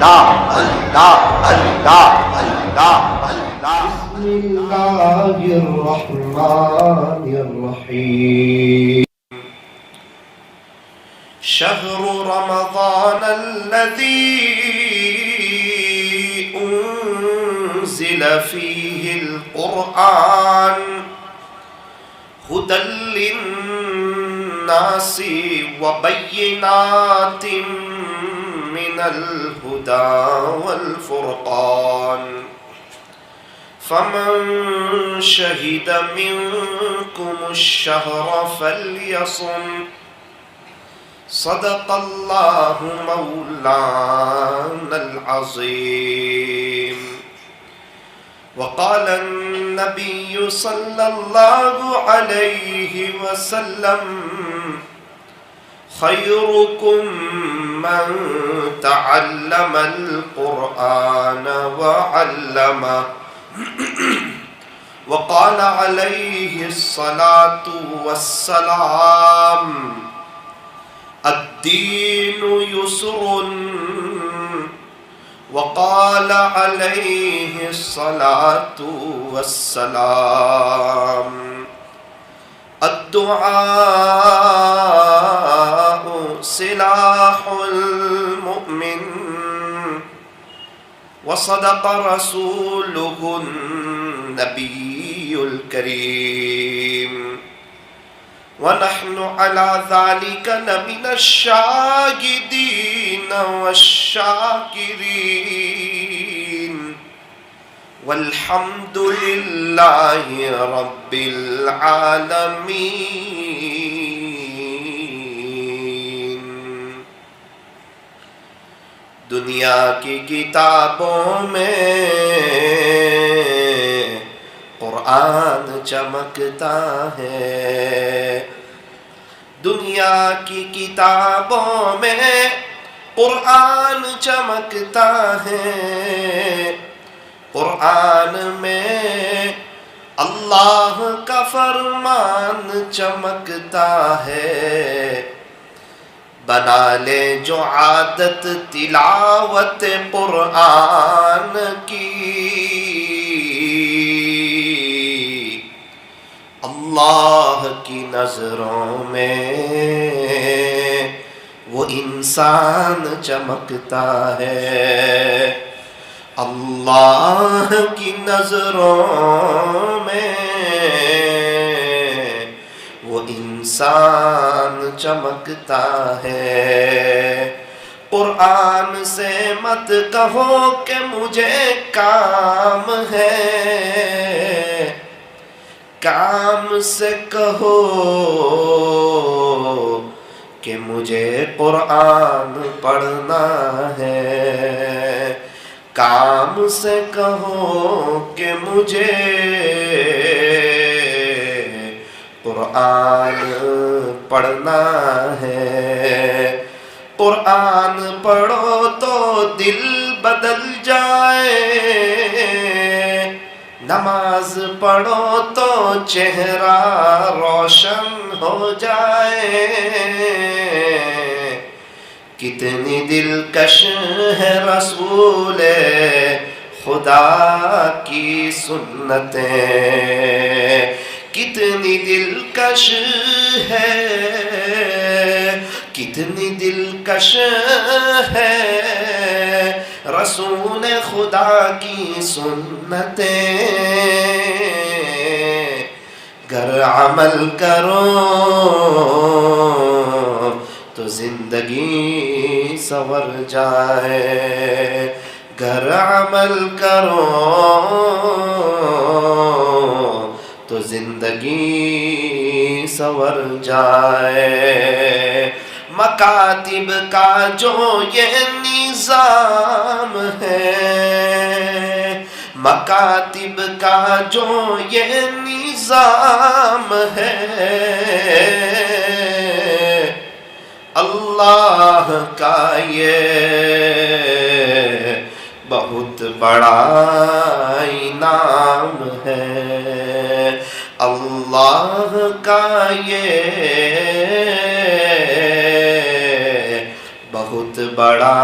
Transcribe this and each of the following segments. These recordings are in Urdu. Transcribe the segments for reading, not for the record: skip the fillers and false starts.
اللہ اللہ اللہ اللہ اللہ. بسم اللہ الرحمن الرحیم. شهر رمضان الذي أنزل فيه القرآن هدى للناس وبينات من الهدى والفرقان فمن شهد منكم الشهر فليصم. صدق اللہ مولانا العظیم. وقال النبي صلى الله عليه وسلم خيركم من تعلم القرآن وعلمه. وقال عليه الصلاة والسلام الدين يسر. وقال عليه الصلاة والسلام الدعاء سلاح المؤمن. وصدق رسوله النبي الكريم. ونحن على ذلك لمن الشاهدين والشاكرين والحمد لله رب العالمين. دنیا کی کتابوں میں قرآن چمکتا ہے. دنیا کی کتابوں میں قرآن چمکتا ہے. قرآن میں اللہ کا فرمان چمکتا ہے. بنا لے جو عادت تلاوت قرآن کی. اللہ کی نظروں میں وہ انسان چمکتا ہے. اللہ کی نظروں میں وہ انسان چمکتا ہے. قرآن سے مت کہو کہ مجھے کام ہے. کام سے کہو کہ مجھے قرآن پڑھنا ہے. کام سے کہو کہ مجھے قرآن پڑھنا ہے. قرآن پڑھو تو دل بدل جائے. نماز پڑھو تو چہرہ روشن ہو جائے. کتنی دلکش ہے رسول خدا کی سنتیں. کتنی دلکش ہے کتنی دلکش ہے رسول خدا کی سنتیں. گر عمل کرو تو زندگی سنور جائے. گر عمل کرو تو زندگی سنور جائے. مکاتب کا جو یہ نظام ہے. مکاتب کا جو یہ نظام ہے. اللہ کا یہ بہت بڑا انعام ہے. اللہ کا یہ بہت بڑا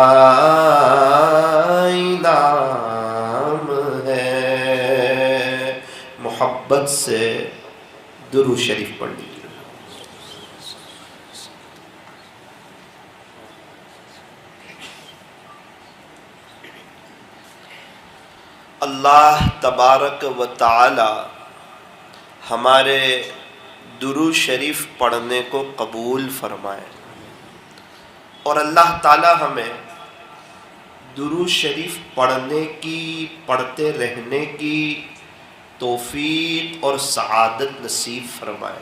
انعام ہے. محبت سے درود شریف پڑھ لیجیے. اللہ تبارک و تعالی ہمارے درود شریف پڑھنے کو قبول فرمائے، اور اللہ تعالی ہمیں درود شریف پڑھنے کی، پڑھتے رہنے کی توفیق اور سعادت نصیب فرمائے.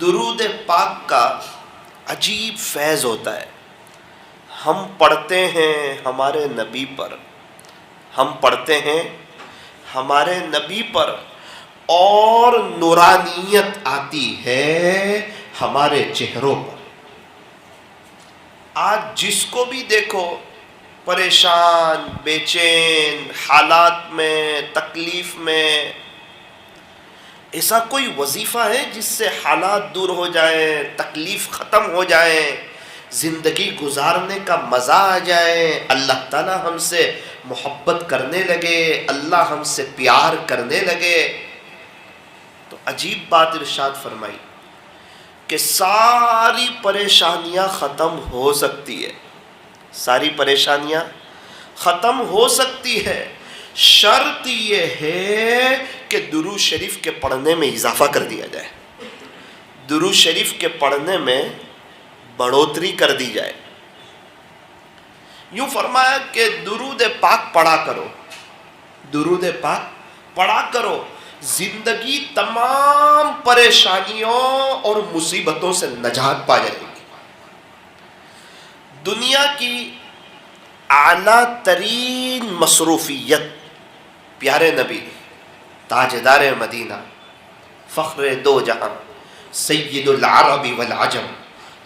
درود پاک کا عجیب فیض ہوتا ہے. ہم پڑھتے ہیں ہمارے نبی پر، ہم پڑھتے ہیں ہمارے نبی پر، اور نورانیت آتی ہے ہمارے چہروں پر. آج جس کو بھی دیکھو پریشان، بے چین حالات میں، تکلیف میں. ایسا کوئی وظیفہ ہے جس سے حالات دور ہو جائیں، تکلیف ختم ہو جائیں، زندگی گزارنے کا مزہ آ جائے، اللہ تعالیٰ ہم سے محبت کرنے لگے، اللہ ہم سے پیار کرنے لگے؟ تو عجیب بات ارشاد فرمائی کہ ساری پریشانیاں ختم ہو سکتی ہے، ساری پریشانیاں ختم ہو سکتی ہے، شرط یہ ہے کہ درود شریف کے پڑھنے میں اضافہ کر دیا جائے، درود شریف کے پڑھنے میں بڑھوتری کر دی جائے. یوں فرمایا کہ درود پاک پڑھا کرو، درود پاک پڑھا کرو، زندگی تمام پریشانیوں اور مصیبتوں سے نجات پا جائے گی. دنیا کی اعلیٰ ترین مصروفیت پیارے نبی، تاجدار مدینہ، فخر دو جہاں، سید العرب والعجم،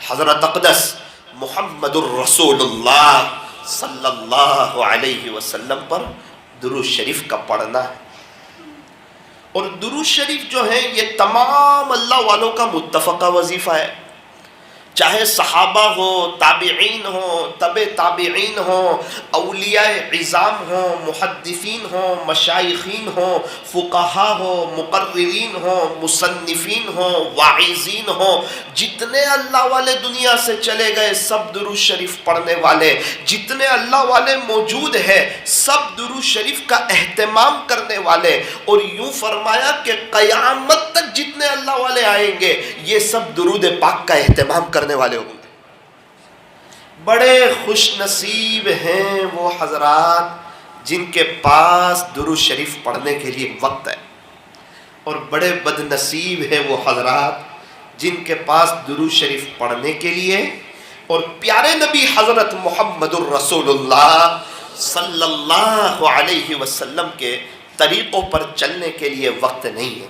حضرت اقدس محمد الرسول اللہ صلی اللہ علیہ وسلم پر درود شریف کا پڑھنا ہے. اور درود شریف جو ہے یہ تمام اللہ والوں کا متفقہ وظیفہ ہے، چاہے صحابہ ہو، تابعین ہو، تبع تابعین ہو، اولیاء عظام ہو، محدثین ہو، مشائخین ہو، فقہاء ہو، مقررین ہو، مصنفین ہو، واعظین ہو، جتنے اللہ والے دنیا سے چلے گئے سب درود شریف پڑھنے والے، جتنے اللہ والے موجود ہیں سب درود شریف کا اہتمام کرنے والے. اور یوں فرمایا کہ قیامت تک جتنے اللہ والے آئیں گے یہ سب درود پاک کا اہتمام کرنے والے ہوں گے. بڑے خوش نصیب ہیں وہ حضرات جن کے پاس درود شریف پڑھنے کے لیے وقت ہے، اور بڑے بد نصیب ہیں وہ حضرات جن کے پاس درود شریف پڑھنے کے لیے اور پیارے نبی حضرت محمد الرسول اللہ صلی اللہ علیہ وسلم کے طریقوں پر چلنے کے لیے وقت نہیں ہے.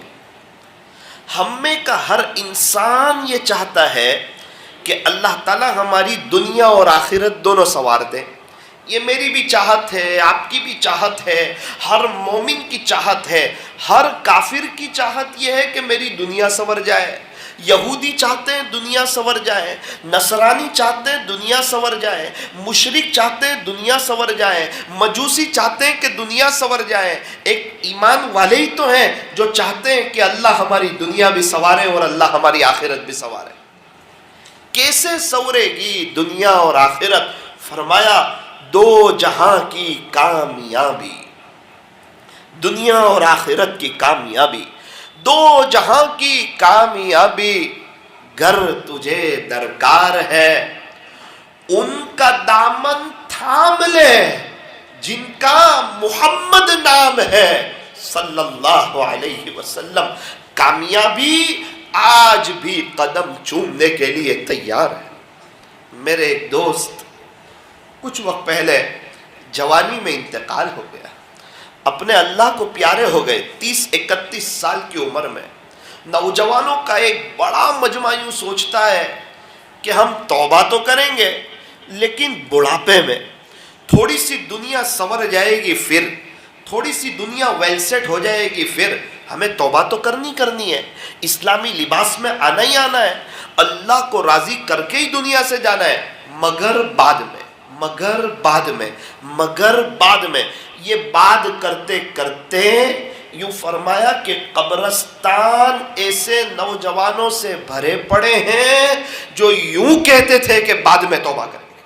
ہم میں کا ہر انسان یہ چاہتا ہے کہ اللہ تعالیٰ ہماری دنیا اور آخرت دونوں سنوار دے. یہ میری بھی چاہت ہے، آپ کی بھی چاہت ہے، ہر مومن کی چاہت ہے. ہر کافر کی چاہت یہ ہے کہ میری دنیا سنور جائے. یہودی چاہتے ہیں دنیا سنور جائے، نصرانی چاہتے ہیں دنیا سنور جائے، مشرک چاہتے ہیں دنیا سنور جائے، مجوسی چاہتے ہیں کہ دنیا سنور جائے. ایک ایمان والے ہی تو ہیں جو چاہتے ہیں کہ اللہ ہماری دنیا بھی سنوارے اور اللہ ہماری آخرت بھی سنوارے. کیسے سنورے گی دنیا اور آخرت؟ فرمایا دو جہاں کی کامیابی، دنیا اور آخرت کی کامیابی، دو جہاں کی کامیابی گر تجھے درکار ہے ان کا دامن تھام لے جن کا محمد نام ہے صلی اللہ علیہ وسلم. کامیابی آج بھی قدم چومنے کے لیے تیار ہے. میرے ایک دوست کچھ وقت پہلے جوانی میں انتقال ہو گیا، اپنے اللہ کو پیارے ہو گئے. 30-31 سال کی عمر میں نوجوانوں کا ایک بڑا مجمع یوں سوچتا ہے کہ ہم توبہ تو کریں گے لیکن بڑھاپے میں تھوڑی سی دنیا سنور جائے گی، پھر تھوڑی سی دنیا ویل سیٹ ہو جائے گی، پھر ہمیں توبہ تو کرنی ہے، اسلامی لباس میں آنا ہی آنا ہے، اللہ کو راضی کر کے ہی دنیا سے جانا ہے. مگر بعد میں، مگر بعد میں، مگر بعد میں، یہ بات کرتے کرتے یوں فرمایا کہ قبرستان ایسے نوجوانوں سے بھرے پڑے ہیں جو یوں کہتے تھے کہ بعد میں توبہ کریں گے،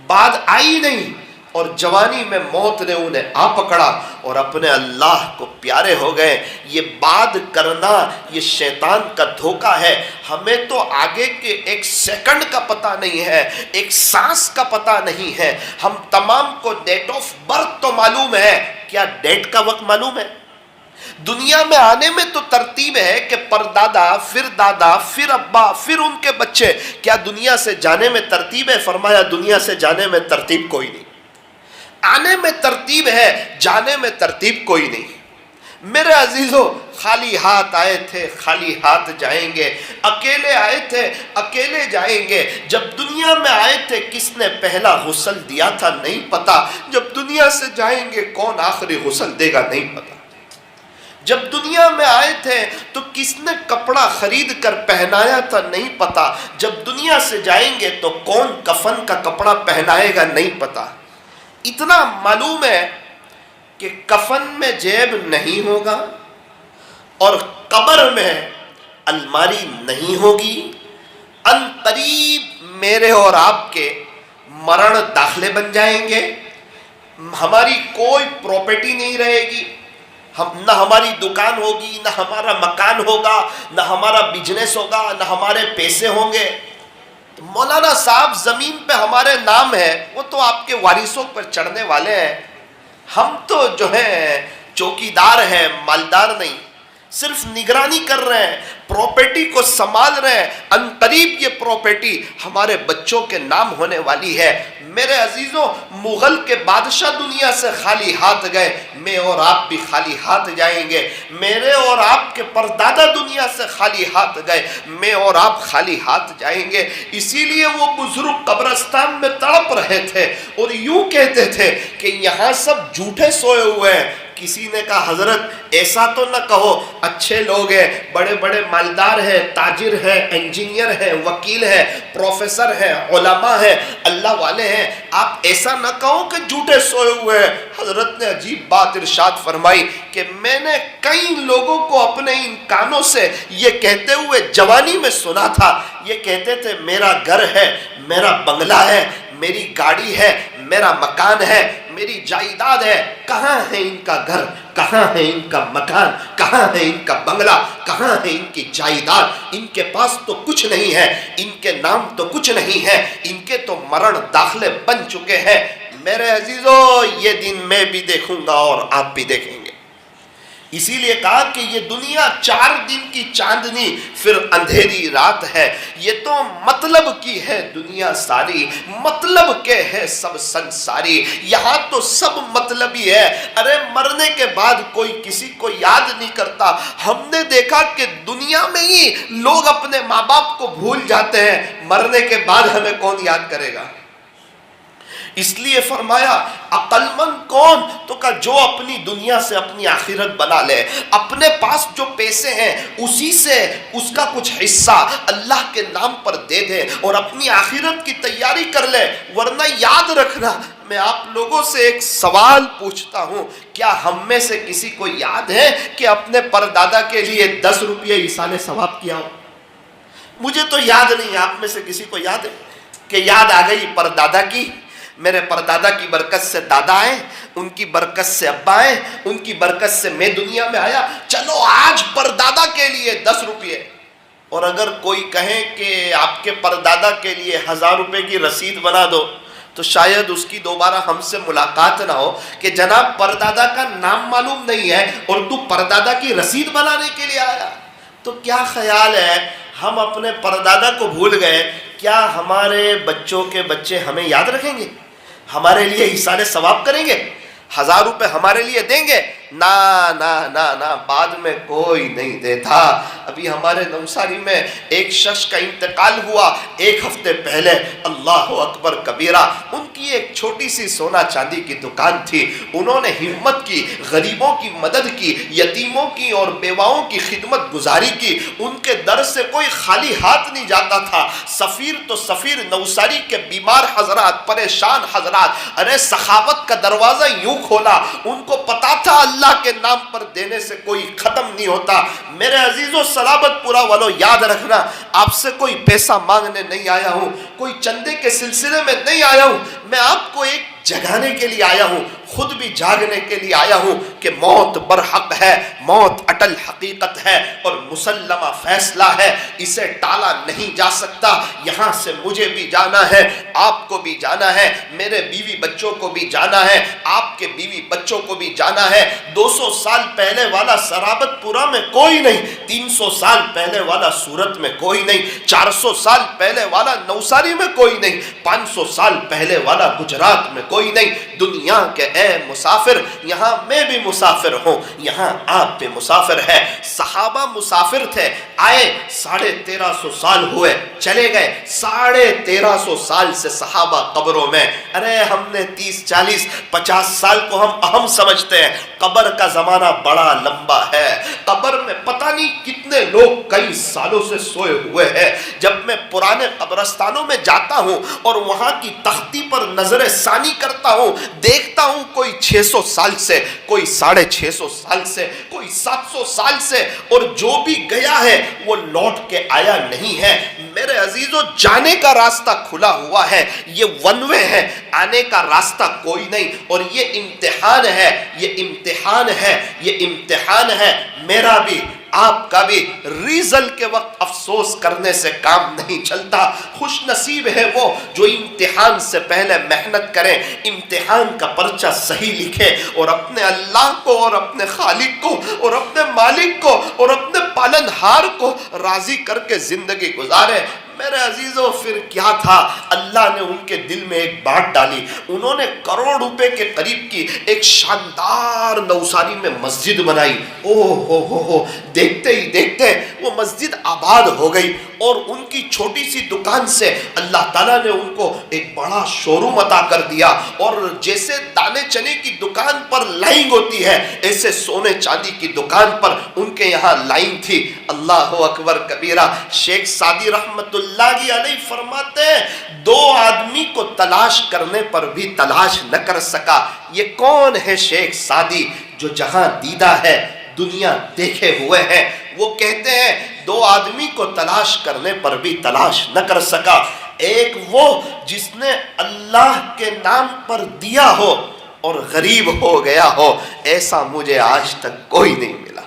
بعد آئی نہیں، اور جوانی میں موت نے انہیں آ پکڑا اور اپنے اللہ کو پیارے ہو گئے۔ یہ بات کرنا یہ شیطان کا دھوکہ ہے۔ ہمیں تو آگے کے ایک سیکنڈ کا پتہ نہیں ہے، ایک سانس کا پتہ نہیں ہے۔ ہم تمام کو ڈیٹ آف برتھ تو معلوم ہے، کیا ڈیٹ کا وقت معلوم ہے؟ دنیا میں آنے میں تو ترتیب ہے کہ پردادا، پھر دادا، پھر ابا، پھر ان کے بچے۔ کیا دنیا سے جانے میں ترتیب ہے؟ فرمایا دنیا سے جانے میں ترتیب کوئی نہیں۔ آنے میں ترتیب ہے، جانے میں ترتیب کوئی نہیں۔ میرے عزیزو، خالی ہاتھ آئے تھے، خالی ہاتھ جائیں گے، اکیلے آئے تھے، اکیلے جائیں گے۔ جب دنیا میں آئے تھے کس نے پہلا غسل دیا تھا نہیں پتا، جب دنیا سے جائیں گے کون آخری غسل دے گا نہیں پتا۔ جب دنیا میں آئے تھے تو کس نے کپڑا خرید کر پہنایا تھا نہیں پتا، جب دنیا سے جائیں گے تو کون کفن کا کپڑا پہنائے گا نہیں پتا۔ اتنا معلوم ہے کہ کفن میں جیب نہیں ہوگا اور قبر میں الماری نہیں ہوگی۔ ان قریب میرے اور آپ کے مرن داخلے بن جائیں گے، ہماری کوئی پراپرٹی نہیں رہے گی، نہ ہماری دکان ہوگی، نہ ہمارا مکان ہوگا، نہ ہمارا بزنس ہوگا، نہ ہمارے پیسے ہوں گے۔ مولانا صاحب زمین پہ ہمارے نام ہے، وہ تو آپ کے وارثوں پر چڑھنے والے ہیں، ہم تو جو ہیں چوکیدار ہیں، مالدار نہیں، صرف نگرانی کر رہے ہیں، پراپرٹی کو سنبھال رہے ہیں۔ ان قریب یہ پراپرٹی ہمارے بچوں کے نام ہونے والی ہے۔ میرے عزیزوں، مغل کے بادشاہ دنیا سے خالی ہاتھ گئے، میں اور آپ بھی خالی ہاتھ جائیں گے۔ میرے اور آپ کے پردادا دنیا سے خالی ہاتھ گئے، میں اور آپ خالی ہاتھ جائیں گے۔ اسی لیے وہ بزرگ قبرستان میں تڑپ رہے تھے اور یوں کہتے تھے کہ یہاں سب جھوٹے سوئے ہوئے ہیں۔ کسی نے کہا حضرت ایسا تو نہ کہو، اچھے لوگ ہیں، بڑے بڑے مالدار ہیں، تاجر ہیں، انجینئر ہیں، وکیل ہیں، پروفیسر ہیں، علماء ہیں، اللہ والے ہیں، آپ ایسا نہ کہو کہ جھوٹے سوئے ہوئے ہیں۔ حضرت نے عجیب بات ارشاد فرمائی کہ میں نے کئی لوگوں کو اپنے ان کانوں سے یہ کہتے ہوئے جوانی میں سنا تھا، یہ کہتے تھے میرا گھر ہے، میرا بنگلہ ہے، میری گاڑی ہے، میرا مکان ہے، میری جائیداد ہے۔ کہاں ہے ان کا گھر، کہاں ہے ان کا مکان، کہاں ہے ان کا بنگلہ، کہاں ہے ان کی جائیداد؟ ان کے پاس تو کچھ نہیں ہے، ان کے نام تو کچھ نہیں ہے، ان کے تو مرن داخلے بن چکے ہیں۔ میرے عزیزو، یہ دن میں بھی دیکھوں گا اور آپ بھی دیکھیں گے۔ اسی لیے کہا کہ یہ دنیا 4 دن کی چاندنی پھر اندھیری رات ہے۔ یہ تو مطلب کی ہے دنیا ساری، مطلب کے ہے سب سنساری، یہاں تو سب مطلب ہی ہے۔ ارے مرنے کے بعد کوئی کسی کو یاد نہیں کرتا۔ ہم نے دیکھا کہ دنیا میں ہی لوگ اپنے ماں باپ کو بھول جاتے ہیں، مرنے کے بعد ہمیں کون یاد کرے گا؟ اس لیے فرمایا عقل مند کون؟ تو کہا جو اپنی دنیا سے اپنی آخرت بنا لے، اپنے پاس جو پیسے ہیں اسی سے اس کا کچھ حصہ اللہ کے نام پر دے دے اور اپنی آخرت کی تیاری کر لے۔ ورنہ یاد رکھنا، میں آپ لوگوں سے ایک سوال پوچھتا ہوں، کیا ہم میں سے کسی کو یاد ہے کہ اپنے پردادا کے لیے 10 روپے ایصال ثواب کیا ہو؟ مجھے تو یاد نہیں، آپ میں سے کسی کو یاد ہے کہ یاد آ گئی پردادا کی؟ میرے پردادا کی برکت سے دادا آئے، ان کی برکت سے ابا آئے، ان کی برکت سے میں دنیا میں آیا، چلو آج پردادا کے لیے 10 روپے۔ اور اگر کوئی کہے کہ آپ کے پردادا کے لیے 1000 روپے کی رسید بنا دو، تو شاید اس کی دوبارہ ہم سے ملاقات نہ ہو کہ جناب پردادا کا نام معلوم نہیں ہے اور تو پردادا کی رسید بنانے کے لیے آیا۔ تو کیا خیال ہے، ہم اپنے پردادا کو بھول گئے، کیا ہمارے بچوں کے بچے ہمیں یاد رکھیں گے؟ ہمارے لیے ایصال ثواب کریں گے؟ 1000 روپے ہمارے لیے دیں گے؟ نا نا نا نا بعد میں کوئی نہیں دیتا. ابھی ہمارے نوساری میں ایک شخص کا انتقال ہوا 1 ہفتے پہلے. اللہ اکبر کبیرہ. ان کی ایک چھوٹی سی سونا چاندی کی دکان تھی. انہوں نے ہمت کی, غریبوں کی مدد کی, یتیموں کی اور بیواؤں کی خدمت گزاری کی. ان کے در سے کوئی خالی ہاتھ نہیں جاتا تھا. سفیر تو سفیر, نوساری کے بیمار حضرات, پریشان حضرات, ارے سخاوت کا دروازہ یوں کھولا. ان کو پتا تھا اللہ کے نام پر دینے سے کوئی ختم نہیں ہوتا. میرے عزیزو سلامت پورا والو, یاد رکھنا, آپ سے کوئی پیسہ مانگنے نہیں آیا ہوں, کوئی چندے کے سلسلے میں نہیں آیا ہوں. میں آپ کو ایک جگانے کے لیے آیا ہوں, خود بھی جاگنے کے لیے آیا ہوں کہ موت برحق ہے, موت اٹل حقیقت ہے اور مسلمہ فیصلہ ہے, اسے ٹالا نہیں جا سکتا. یہاں سے مجھے بھی جانا ہے, آپ کو بھی جانا ہے, میرے بیوی بچوں کو بھی جانا ہے, آپ کے بیوی بچوں کو بھی جانا ہے. 200 سال پہلے والا سرابت پورا میں کوئی نہیں, 300 سال پہلے والا سورت میں کوئی نہیں, 400 سال پہلے والا نوساری میں کوئی نہیں, 500 سال پہلے والا گجرات میں کوئی نہیں. دنیا کے اے مسافر, یہاں میں بھی مسافر ہوں, یہاں آپ بھی مسافر ہے. صحابہ مسافر تھے, آئے 1350 سال ہوئے, چلے گئے. 1350 سال سے صحابہ قبروں میں. ارے ہم نے 30 40 50 سال کو ہم اہم سمجھتے ہیں, قبر کا زمانہ بڑا لمبا ہے. قبر میں پتہ نہیں کتنے لوگ کئی سالوں سے سوئے ہوئے ہیں. جب میں پرانے قبرستانوں میں جاتا ہوں اور وہاں کی تختی پر نظر ثانی کرتا ہوں, دیکھتا ہوں کوئی 600 سال سے, کوئی 650 سال سے, کوئی 700 سال سے, اور جو بھی گیا ہے وہ لوٹ کے آیا نہیں ہے. میرے عزیزو جانے کا راستہ کھلا ہوا ہے, یہ ون وے ہے, آنے کا راستہ کوئی نہیں. اور یہ امتحان ہے, یہ امتحان ہے, یہ امتحان ہے میرا بھی آپ کا بھی. ریزل کے وقت افسوس کرنے سے کام نہیں چلتا. خوش نصیب ہے وہ جو امتحان سے پہلے محنت کرے, امتحان کا پرچہ صحیح لکھے اور اپنے اللہ کو اور اپنے خالق کو اور اپنے مالک کو اور اپنے پالنہار کو راضی کر کے زندگی گزارے. میرے عزیزو پھر کیا تھا, اللہ نے ان کے دل میں ایک بات ڈالی. انہوں نے کروڑ روپے کے قریب کی ایک شاندار نوساری میں مسجد بنائی. ہو دیکھتے ہی دیکھتے وہ مسجد آباد ہو گئی, اور ان کی چھوٹی سی دکان سے اللہ تعالیٰ نے ان کو ایک بڑا شو روم عطا کر دیا. اور جیسے دانے چنے کی دکان پر لائن ہوتی ہے, ایسے سونے چاندی کی دکان پر ان کے یہاں لائن تھی. اللہ اکبر کبیرہ. شیخ سعدی رحمت اللہ علیہ فرماتے ہیں, 2 آدمی کو تلاش کرنے پر بھی تلاش نہ کر سکا. یہ کون ہے شیخ سعدی جو جہاں دیدہ ہے دنیا دیکھے ہوئے ہیں. وہ کہتے ہیں 2 آدمی کو تلاش کرنے پر بھی تلاش نہ کر سکا. ایک وہ جس نے اللہ کے نام پر دیا ہو اور غریب ہو گیا ہو, ایسا مجھے آج تک کوئی نہیں ملا.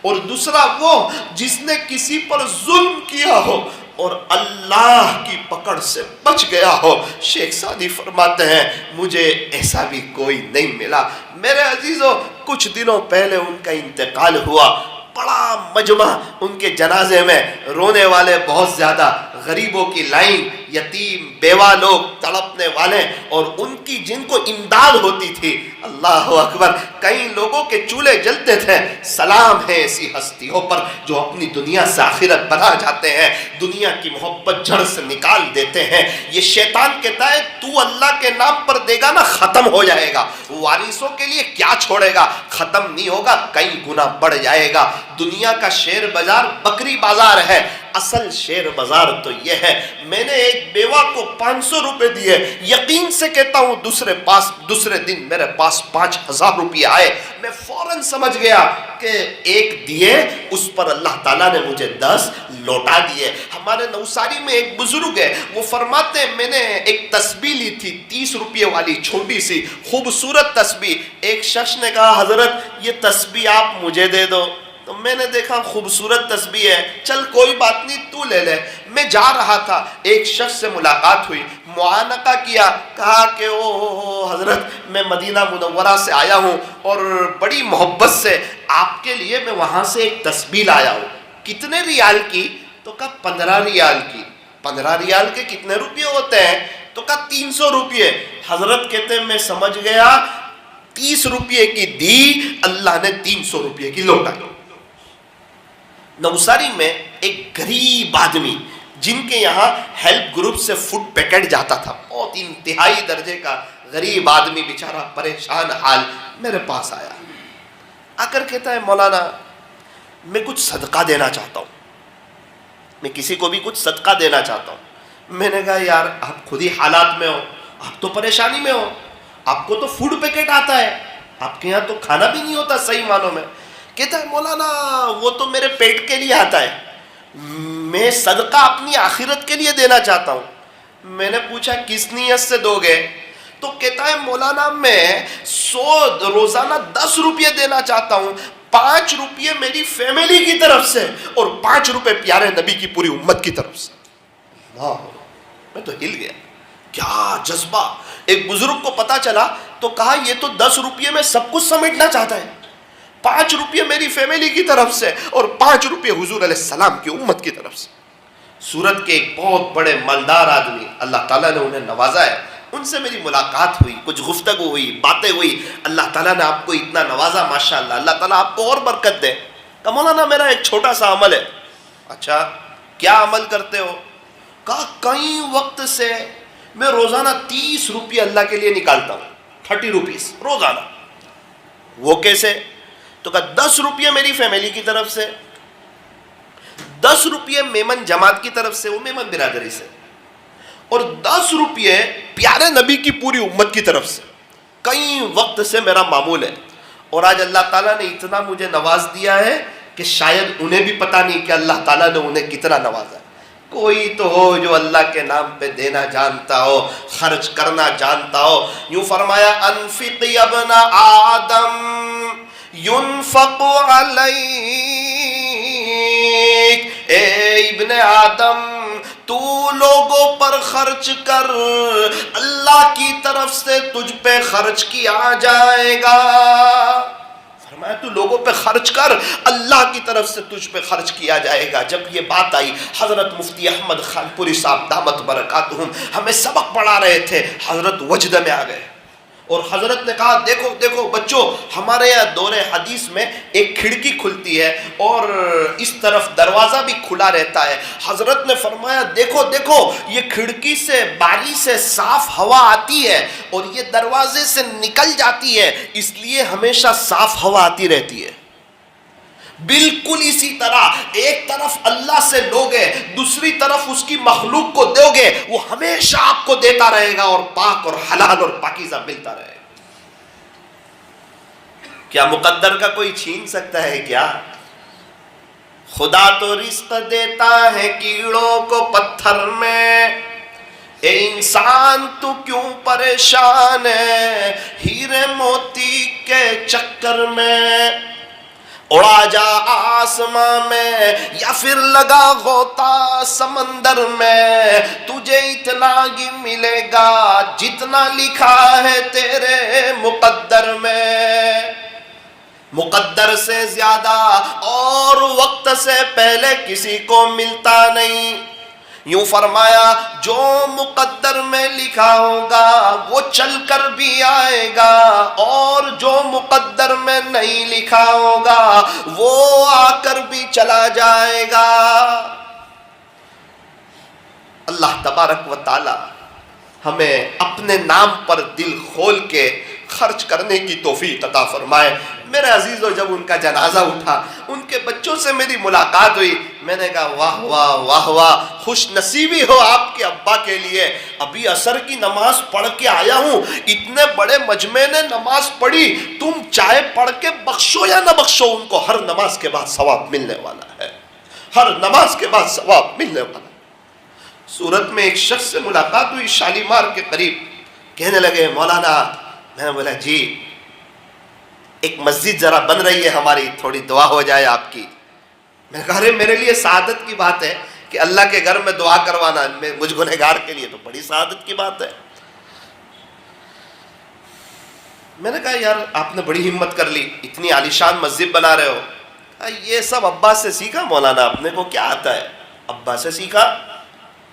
اور دوسرا وہ جس نے کسی پر ظلم کیا ہو اور اللہ کی پکڑ سے بچ گیا ہو. شیخ سعدی فرماتے ہیں مجھے ایسا بھی کوئی نہیں ملا. میرے عزیزو کچھ دنوں پہلے ان کا انتقال ہوا. بڑا مجمع ان کے جنازے میں, رونے والے بہت زیادہ, غریبوں کی لائن, یتیم بیوہ لوگ تڑپنے والے, اور ان کی جن کو امداد ہوتی تھی. اللہ اکبر. کئی لوگوں کے چولہے جلتے تھے. سلام ہے ایسی ہستیوں پر جو اپنی دنیا سے آخرت بنا جاتے ہیں, دنیا کی محبت جڑ سے نکال دیتے ہیں. یہ شیطان کہتا ہے تو اللہ کے نام پر دے گا نا ختم ہو جائے گا, وارثوں کے لیے کیا چھوڑے گا, ختم نہیں ہوگا, کئی گنا بڑھ جائے گا. دنیا کا شیر بازار بکری بازار ہے, اصل شیر بازار تو یہ ہے. میں نے ایک بیوہ کو 500 روپے دیے, یقین سے کہتا ہوں دوسرے دن میرے پاس 5000 روپے آئے. میں فوراً سمجھ گیا کہ ایک دیے اس پر اللہ تعالیٰ نے مجھے 10 لوٹا دیے. ہمارے نوساری میں ایک بزرگ ہے, وہ فرماتے ہیں میں نے ایک تسبیح لی تھی 30 روپے والی, چھوٹی سی خوبصورت تسبیح. ایک شخص نے کہا حضرت یہ تسبیح آپ مجھے دے دو. تو میں نے دیکھا خوبصورت تسبیح ہے, چل کوئی بات نہیں تو لے لے. میں جا رہا تھا, ایک شخص سے ملاقات ہوئی, معانقہ کیا, کہا کہ او حضرت میں مدینہ منورہ سے آیا ہوں اور بڑی محبت سے آپ کے لیے میں وہاں سے ایک تسبیح لایا ہوں. کتنے ریال کی؟ تو کہا 15 ریال کی. 15 ریال کے کتنے روپے ہوتے ہیں؟ تو کہا 300 روپے. حضرت کہتے ہیں میں سمجھ گیا 30 روپے کی دی، اللہ نے 300 روپے کی لوٹائی۔ نوساری میں ایک غریب آدمی جن کے یہاں ہیلپ گروپ سے فوڈ پیکٹ جاتا تھا، بہت انتہائی درجے کا غریب آدمی بیچارہ پریشان حال میرے پاس آیا، آ کر کہتا ہے مولانا میں کچھ صدقہ دینا چاہتا ہوں، میں کسی کو بھی کچھ صدقہ دینا چاہتا ہوں۔ میں نے کہا یار آپ خود ہی حالات میں ہو، آپ تو پریشانی میں ہو، آپ کو تو فوڈ پیکٹ آتا ہے، آپ کے یہاں تو کھانا بھی نہیں ہوتا صحیح معنوں میں۔ کہتا ہے مولانا وہ تو میرے پیٹ کے لیے آتا ہے، میں صدقہ اپنی آخرت کے لیے دینا چاہتا ہوں۔ میں نے پوچھا کس نیت سے دو گے؟ تو کہتا ہے مولانا میں روزانہ 10 روپے دینا چاہتا ہوں، 5 روپے میری فیملی کی طرف سے اور 5 روپے پیارے نبی کی پوری امت کی طرف سے۔ میں تو ہل گیا، کیا جذبہ! ایک بزرگ کو پتا چلا تو کہا یہ تو 10 روپے میں سب کچھ سمیٹنا چاہتا ہے، 5 روپے میری فیملی کی طرف سے اور 5 روپے حضور علیہ السلام کی امت کی طرف سے۔ سورت کے ایک بہت بڑے مالدار آدمی اللہ تعالیٰ نے انہیں نوازا ہے، ان سے میری ملاقات ہوئی، کچھ گفتگو ہوئی، باتیں ہوئی، اللہ تعالیٰ نے آپ کو اتنا نوازا ماشاءاللہ، اللہ تعالیٰ آپ کو اور برکت دے۔ کہا مولانا میرا ایک چھوٹا سا عمل ہے۔ اچھا کیا عمل کرتے ہو؟ کہا کئی وقت سے میں روزانہ 30 روپے اللہ کے لیے نکالتا ہوں، 30 روپیز روزانہ۔ وہ کیسے؟ تو کہا 10 روپے میری فیملی کی طرف سے، 10 روپے میمن جماعت کی طرف سے، وہ میمن برادری سے، اور 10 روپے پیارے نبی کی پوری امت کی طرف سے۔ کئی وقت سے میرا معمول ہے، اور آج اللہ تعالیٰ نے اتنا مجھے نواز دیا ہے کہ شاید انہیں بھی پتہ نہیں کہ اللہ تعالیٰ نے انہیں کتنا نوازا ہے۔ کوئی تو ہو جو اللہ کے نام پہ دینا جانتا ہو، خرچ کرنا جانتا ہو۔ یوں فرمایا انفق یا ابن آدم ينفق علیک، اے ابن آدم تو لوگوں پر خرچ کر، اللہ کی طرف سے تجھ پہ خرچ کیا جائے گا۔ فرمایا تو لوگوں پہ خرچ کر، اللہ کی طرف سے تجھ پہ خرچ کیا جائے گا۔ جب یہ بات آئی حضرت مفتی احمد خان پوری صاحب دامت برکاتہم ہمیں سبق پڑھا رہے تھے، حضرت وجد میں آ گئے اور حضرت نے کہا دیکھو دیکھو بچوں، ہمارے یہاں دور حدیث میں ایک کھڑکی کھلتی ہے اور اس طرف دروازہ بھی کھلا رہتا ہے۔ حضرت نے فرمایا دیکھو دیکھو یہ کھڑکی سے باری سے صاف ہوا آتی ہے اور یہ دروازے سے نکل جاتی ہے، اس لیے ہمیشہ صاف ہوا آتی رہتی ہے۔ بالکل اسی طرح ایک طرف اللہ سے لوگے، دوسری طرف اس کی مخلوق کو دو گے، وہ ہمیشہ آپ کو دیتا رہے گا اور پاک اور حلال اور پاکیزہ ملتا رہے گا۔ کیا مقدر کا کوئی چھین سکتا ہے کیا؟ خدا تو رزق دیتا ہے کیڑوں کو پتھر میں، اے انسان تو کیوں پریشان ہے ہیرے موتی کے چکر میں؟ اڑا جا آسمان میں یا پھر لگا غوطہ سمندر میں، تجھے اتنا ہی ملے گا جتنا لکھا ہے تیرے مقدر میں۔ مقدر سے زیادہ اور وقت سے پہلے کسی کو ملتا نہیں۔ یوں فرمایا جو مقدر میں لکھا ہوگا وہ چل کر بھی آئے گا، اور جو مقدر میں نہیں لکھا ہوگا وہ آ کر بھی چلا جائے گا۔ اللہ تبارک و تعالی ہمیں اپنے نام پر دل کھول کے خرچ کرنے کی توفیق عطا فرمائے۔ میرے عزیزو جب ان کا جنازہ اٹھا، ان کے بچوں سے میری ملاقات ہوئی، میں نے کہا واہ واہ واہ واہ، خوش نصیبی ہو آپ کے ابا کے لیے، ابھی عصر کی نماز پڑھ کے آیا ہوں، اتنے بڑے مجمع نے نماز پڑھی، تم چاہے پڑھ کے بخشو یا نہ بخشو، ان کو ہر نماز کے بعد ثواب ملنے والا ہے، ہر نماز کے بعد ثواب ملنے والا ہے۔ سورت میں ایک شخص سے ملاقات ہوئی شالیمار کے قریب، کہنے لگے مولانا، میں نے بولا جی ایک مسجد ذرا بن رہی ہے ہماری، تھوڑی دعا ہو جائے آپ کی۔ میں نے کہا ارے میرے لیے سعادت کی بات ہے کہ اللہ کے گھر میں دعا کروانا، مجھ گنہگار کے لیے تو بڑی سعادت کی بات ہے۔ میں نے کہا یار آپ نے بڑی ہمت کر لی، اتنی عالیشان مسجد بنا رہے ہو، یہ سب ابا سے سیکھا مولانا، اپنے کو کیا آتا ہے؟ ابا سے سیکھا؟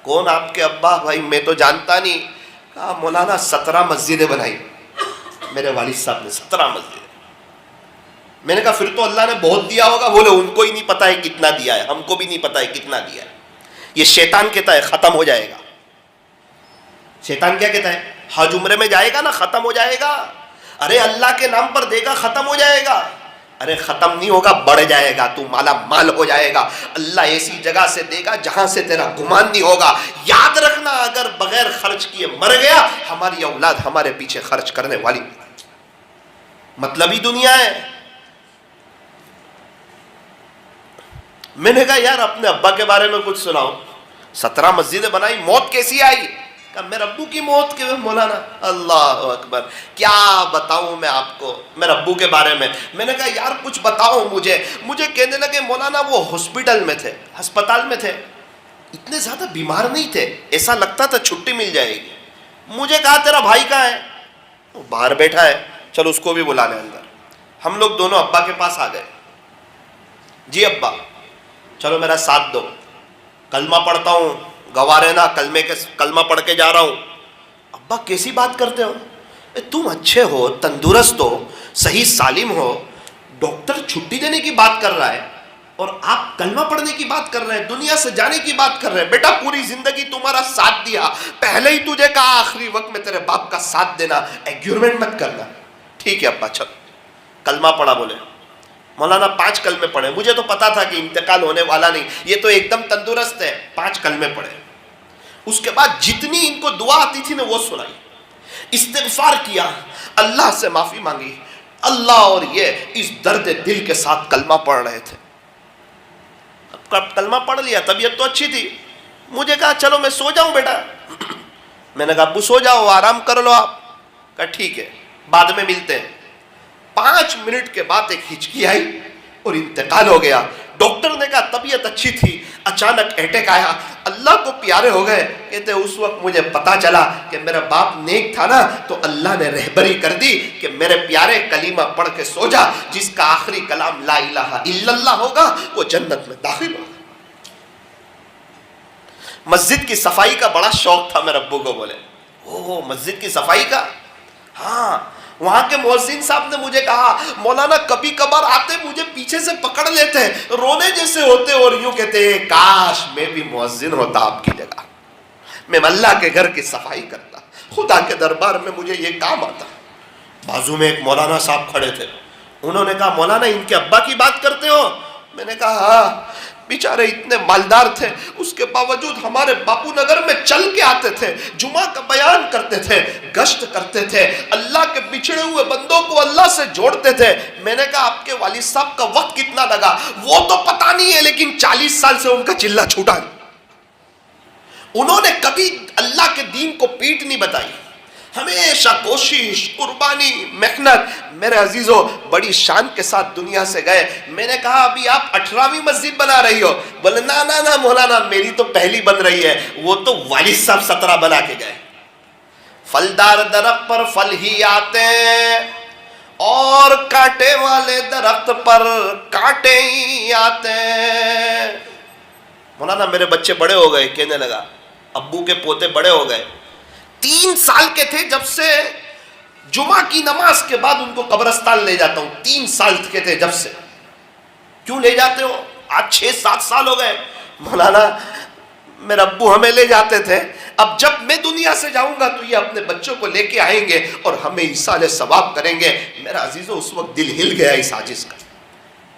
کون آپ کے ابا؟ بھائی میں تو جانتا نہیں۔ کہا مولانا 17 مسجدیں بنائی، میرے والد صاحب نے 17 مسجد. میں نے کہا پھر تو اللہ نے بہت دیا ہوگا. بولے ان کو ہی نہیں پتا ہے کتنا دیا ہے, ہم کو بھی نہیں پتا ہے کتنا دیا ہے. یہ شیطان کہتا ہے ختم ہو جائے گا. شیطان کیا کہتا ہے؟ حج عمرے میں جائے گا نا, ختم ہو جائے گا. ارے اللہ کے نام پر دے گا, ختم ہو جائے گا. ارے ختم نہیں ہوگا, بڑھ جائے گا, تو مالا مال ہو جائے گا. اللہ ایسی جگہ سے دے گا جہاں سے تیرا گمان نہیں ہوگا. یاد رکھنا, اگر بغیر خرچ کیے مر گیا, ہماری اولاد ہمارے پیچھے خرچ کرنے والی. مطلب ہی دنیا ہے. میں نے کہا یار اپنے ابا کے بارے میں کچھ سناؤ. 17 مسجدیں بنائی, موت کیسی آئی؟ کہا میرے ابو کی موت کے مولانا. اللہ اکبر, کیا بتاؤں میں آپ کو میرے ابو کے بارے میں. میں نے کہا یار کچھ بتاؤ مجھے. مجھے کہنے لگے مولانا وہ ہاسپٹل میں تھے, ہسپتال میں تھے, اتنے زیادہ بیمار نہیں تھے, ایسا لگتا تھا چھٹی مل جائے گی. مجھے کہا تیرا بھائی کہاں ہے؟ وہ باہر بیٹھا ہے, چلو اس کو بھی بلا لیں اندر. ہم لوگ دونوں ابا کے پاس آ گئے. جی ابا چلو میرا ساتھ دو, کلمہ پڑھتا ہوں, گوارے نا کلمہ پڑھ کے جا رہا ہوں. ابا کیسی بات کرتے ہو, تم اچھے ہو, تندرست ہو, صحیح سالم ہو, ڈاکٹر چھٹی دینے کی بات کر رہا ہے اور آپ کلمہ پڑھنے کی بات کر رہے ہیں, دنیا سے جانے کی بات کر رہے ہیں. بیٹا پوری زندگی تمہارا ساتھ دیا, پہلے ہی تجھے کہا آخری وقت میں تیرے باپ کا ساتھ دینا, ایگریمنٹ مت کرنا. ٹھیک ہے ابا چلو. کلمہ پڑھا. بولے مولانا 5 کلمے پڑھے. مجھے تو پتا تھا کہ انتقال ہونے والا نہیں, یہ تو ایک دم تندرست ہے. 5 کلمے پڑھے. اس کے بعد جتنی ان کو دعا آتی تھی نا وہ سنائی, استغفار کیا, اللہ سے معافی مانگی. اللہ اور یہ اس درد دل کے ساتھ کلمہ پڑھ رہے تھے. اب کلمہ پڑھ لیا, طبیعت تو اچھی تھی. مجھے کہا چلو میں سو جاؤں بیٹا. میں نے کہا ابو سو جاؤ, آرام کر لو آپ. کہا ٹھیک ہے بعد میں ملتے ہیں. 5 منٹ کے بعد ایک ہچکی آئی اور انتقال ہو گیا. ڈاکٹر نے کہا طبیعت اچھی تھی, اچانک اٹیک آیا, اللہ کو پیارے ہو گئے. کہتے اس وقت مجھے پتا چلا کہ میرا باپ نیک تھا نا, تو اللہ نے رہبری کر دی کہ میرے پیارے کلمہ پڑھ کے سو جا, جس کا آخری کلام لا الہ الا اللہ ہوگا وہ جنت میں داخل ہوگا. مسجد کی صفائی کا بڑا شوق تھا میرے ابو کو. بولے اوہ مسجد کی صفائی کا. ہاں, وہاں کے مؤذن صاحب نے مجھے کہا مولانا کبھی کبھار آتے مجھے پیچھے سے پکڑ لیتے ہیں, رونے جیسے ہوتے اور یوں کہتے ہیں کاش میں بھی مؤذن ہوتا آپ کی جگہ, میں اللہ کے گھر کی صفائی کرتا, خدا کے دربار میں مجھے یہ کام آتا. بازو میں ایک مولانا صاحب کھڑے تھے, انہوں نے کہا مولانا ان کے ابا کی بات کرتے ہو؟ میں نے کہا ہاں, بیچارے اتنے مالدار تھے, اس کے باوجود ہمارے باپو نگر میں چل کے آتے تھے, جمعہ کا بیان کرتے تھے, گشت کرتے تھے, اللہ کے بچھڑے ہوئے بندوں کو اللہ سے جوڑتے تھے. میں نے کہا آپ کے والد صاحب کا وقت کتنا لگا؟ وہ تو پتہ نہیں ہے, لیکن 40 سال سے ان کا چلہ چھوٹا نہیں. انہوں نے کبھی اللہ کے دین کو پیٹ نہیں بتائی, ہمیشہ کوشش, قربانی, محنت. میرے عزیزوں بڑی شان کے ساتھ دنیا سے گئے. میں نے کہا ابھی آپ 18ویں مسجد بنا رہی ہو؟ بولے نا مولانا میری تو پہلی بن رہی ہے. وہ تو والد صاحب 17 بنا کے گئے. پھلدار درخت پر پھل ہی آتے ہیں اور کانٹے والے درخت پر کانٹے ہی آتے ہیں. مولانا میرے بچے بڑے ہو گئے, کہنے لگا ابو کے پوتے بڑے ہو گئے. 3 سال کے تھے جب سے جمعہ کی نماز کے بعد ان کو قبرستان لے جاتا ہوں. 3 سال کے تھے جب سے. کیوں لے جاتے ہو؟ آج 6-7 سال ہو گئے. مولانا میرے ابو ہمیں لے جاتے تھے, اب جب میں دنیا سے جاؤں گا تو یہ اپنے بچوں کو لے کے آئیں گے اور ہمیں ایصال ثواب کریں گے. میرا عزیزو اس وقت دل ہل گیا اس عاجز کا.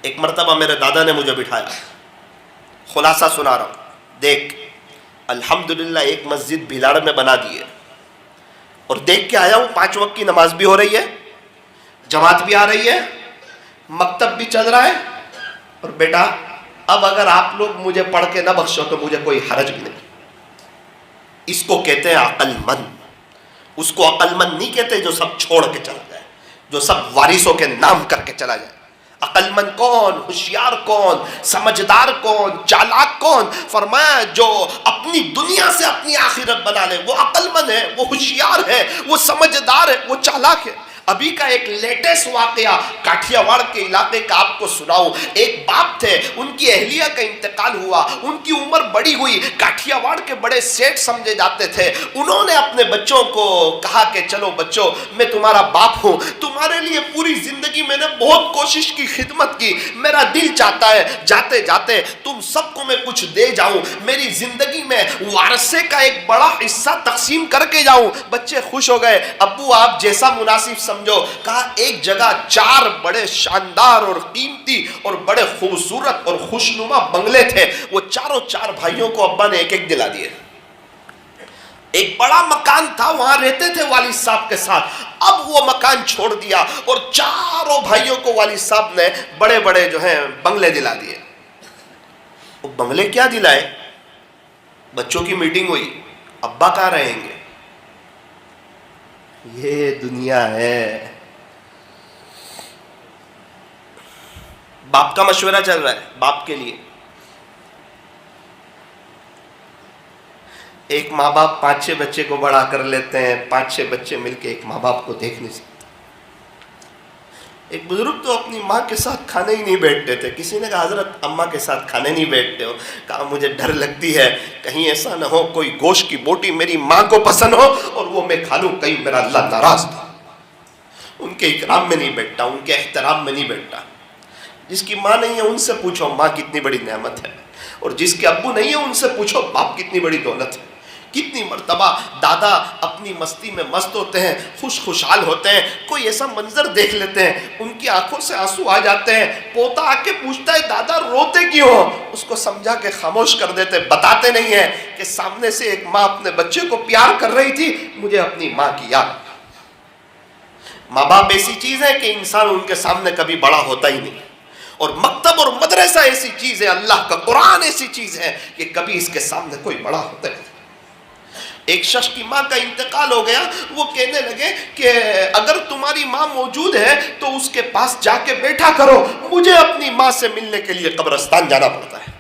ایک مرتبہ میرے دادا نے مجھے بٹھایا, خلاصہ سنا رہا ہوں, دیکھ الحمدللہ ایک مسجد بھیلاڑ میں بنا دی ہے, اور دیکھ کے آیا ہوں 5 وقت کی نماز بھی ہو رہی ہے, جماعت بھی آ رہی ہے, مکتب بھی چل رہا ہے. اور بیٹا اب اگر آپ لوگ مجھے پڑھ کے نہ بخشو تو مجھے کوئی حرج بھی نہیں. اس کو کہتے ہیں عقل مند. اس کو عقل مند نہیں کہتے جو سب چھوڑ کے چلا جائے, جو سب وارثوں کے نام کر کے چلا جائے. عقل مند کون, ہوشیار کون, سمجھدار کون, چالاک کون؟ فرمایا جو اپنی دنیا سے اپنی آخرت بنا لے وہ عقل مند ہے, وہ ہوشیار ہے, وہ سمجھدار ہے, وہ چالاک ہے. ابھی کا ایک لیٹسٹ واقعہ کاٹھیا واڑ کے علاقے کا آپ کو سناؤں. ایک باپ تھے, ان کی اہلیہ کا انتقال ہوا, ان کی عمر بڑی ہوئی, کاٹھیا واڑ کے بڑے سیٹ سمجھے جاتے تھے. انہوں نے اپنے بچوں کو کہا کہ چلو بچوں, میں تمہارا باپ ہوں, تمہارے لیے پوری زندگی میں نے بہت کوشش کی, خدمت کی, میرا دل چاہتا ہے جاتے جاتے تم سب کو میں کچھ دے جاؤں, میری زندگی میں وارثے کا ایک بڑا حصہ تقسیم کر کے جاؤں. بچے خوش ہو گئے, ابو آپ جیسا مناسب سمجھو. کہا ایک جگہ 4 بڑے شاندار اور قیمتی اور بڑے خوبصورت اور خوشنما بنگلے تھے, وہ چاروں 4 بھائیوں کو ابا نے ایک ایک دلا دیے. ایک بڑا مکان تھا, وہاں رہتے تھے والد صاحب کے ساتھ. اب وہ مکان چھوڑ دیا اور چاروں بھائیوں کو والد صاحب نے بڑے بڑے جو ہیں بنگلے دلا دیے. وہ بنگلے کیا دلائے؟ بچوں کی میٹنگ ہوئی, ابا کہاں رہیں گے؟ یہ دنیا ہے. باپ کا مشورہ چل رہا ہے باپ کے لیے. ایک ماں باپ 5-6 بچے کو بڑا کر لیتے ہیں, 5-6 بچے مل کے ایک ماں باپ کو دیکھ نہیں سکتے. ایک بزرگ تو اپنی ماں کے ساتھ کھانے ہی نہیں بیٹھتے تھے. کسی نے کہا حضرت اماں کے ساتھ کھانے نہیں بیٹھتے ہو؟ کہا مجھے ڈر لگتی ہے کہیں ایسا نہ ہو کوئی گوشت کی بوٹی میری ماں کو پسند ہو اور وہ میں کھا لوں, کہیں میرا اللہ ناراض تھا. ان کے اکرام میں نہیں بیٹھتا, ان کے احترام میں نہیں بیٹھتا. جس کی ماں نہیں ہے ان سے پوچھو ماں کتنی بڑی نعمت ہے, اور جس کے ابو نہیں ہے ان سے پوچھو باپ کتنی بڑی دولت ہے. کتنی مرتبہ دادا اپنی مستی میں مست ہوتے ہیں, خوشحال ہوتے ہیں, کوئی ایسا منظر دیکھ لیتے ہیں, ان کی آنکھوں سے آنسو آ جاتے ہیں. پوتا آ کے پوچھتا ہے دادا روتے کیوں ہو؟ اس کو سمجھا کے خاموش کر دیتے, بتاتے نہیں ہیں کہ سامنے سے ایک ماں اپنے بچے کو پیار کر رہی تھی, مجھے اپنی ماں کی یاد. ماں باپ ایسی چیز ہے کہ انسان ان کے سامنے کبھی بڑا ہوتا ہی نہیں, اور مکتب اور مدرسہ ایسی چیز ہے, اللہ کا قرآن ایسی چیز ہے کہ کبھی اس کے سامنے کوئی بڑا ہوتا ہے. ایک شخص کی ماں کا انتقال ہو گیا, وہ کہنے لگے کہ اگر تمہاری ماں موجود ہے تو اس کے پاس جا کے بیٹھا کرو, مجھے اپنی ماں سے ملنے کے لیے قبرستان جانا پڑتا ہے.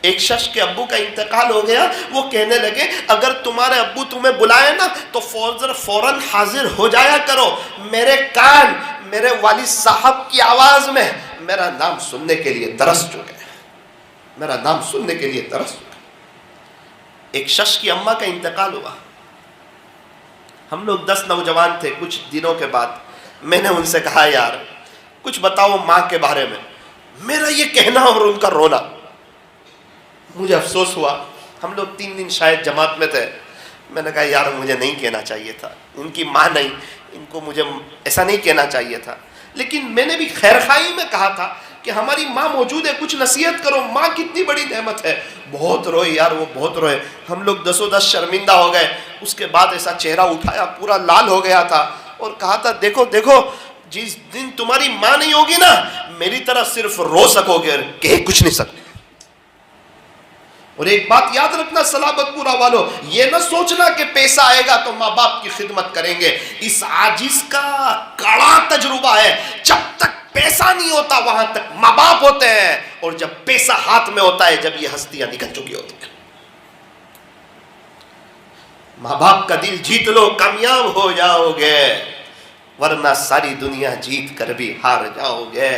ایک شخص کے ابو کا انتقال ہو گیا, وہ کہنے لگے اگر تمہارے ابو تمہیں بلائے نا تو فوراً حاضر ہو جایا کرو, میرے کان میرے والد صاحب کی آواز میں میرا نام سننے کے لیے ترس چکے, میرا نام سننے کے لیے ترس چکے. ایک شخص کی اماں کا انتقال ہوا, ہم لوگ 10 نوجوان تھے. کچھ دنوں کے بعد میں نے ان سے کہا یار کچھ بتاؤ ماں کے بارے میں. میرا یہ کہنا اور ان کا رونا, مجھے افسوس ہوا. ہم لوگ 3 دن شاید جماعت میں تھے. میں نے کہا یار مجھے نہیں کہنا چاہیے تھا, ان کی ماں نہیں, ان کو مجھے ایسا نہیں کہنا چاہیے تھا. لیکن میں نے بھی خیر خواہی میں کہا تھا کہ ہماری ماں موجود ہے, کچھ نصیحت کرو, ماں کتنی بڑی نعمت ہے. بہت روئے یار, وہ بہت روئے. ہم لوگ 10 شرمندہ ہو گئے. اس کے بعد ایسا چہرہ اٹھایا, پورا لال ہو گیا تھا, اور کہا تھا دیکھو دیکھو جس دن تمہاری ماں نہیں ہوگی نا میری طرح صرف رو سکو گے, کہہ کچھ نہیں سکتے. اور ایک بات یاد رکھنا صلابت پورا والو, یہ نہ سوچنا کہ پیسہ آئے گا تو ماں باپ کی خدمت کریں گے. اس عاجز کا کڑا تجربہ ہے, جب تک پیسہ نہیں ہوتا وہاں تک ماں باپ ہوتے ہیں, اور جب پیسہ ہاتھ میں ہوتا ہے جب یہ ہستیاں نکل چکی ہوتی ہیں. ماں باپ کا دل جیت لو, کامیاب ہو جاؤ گے, ورنہ ساری دنیا جیت کر بھی ہار جاؤ گے.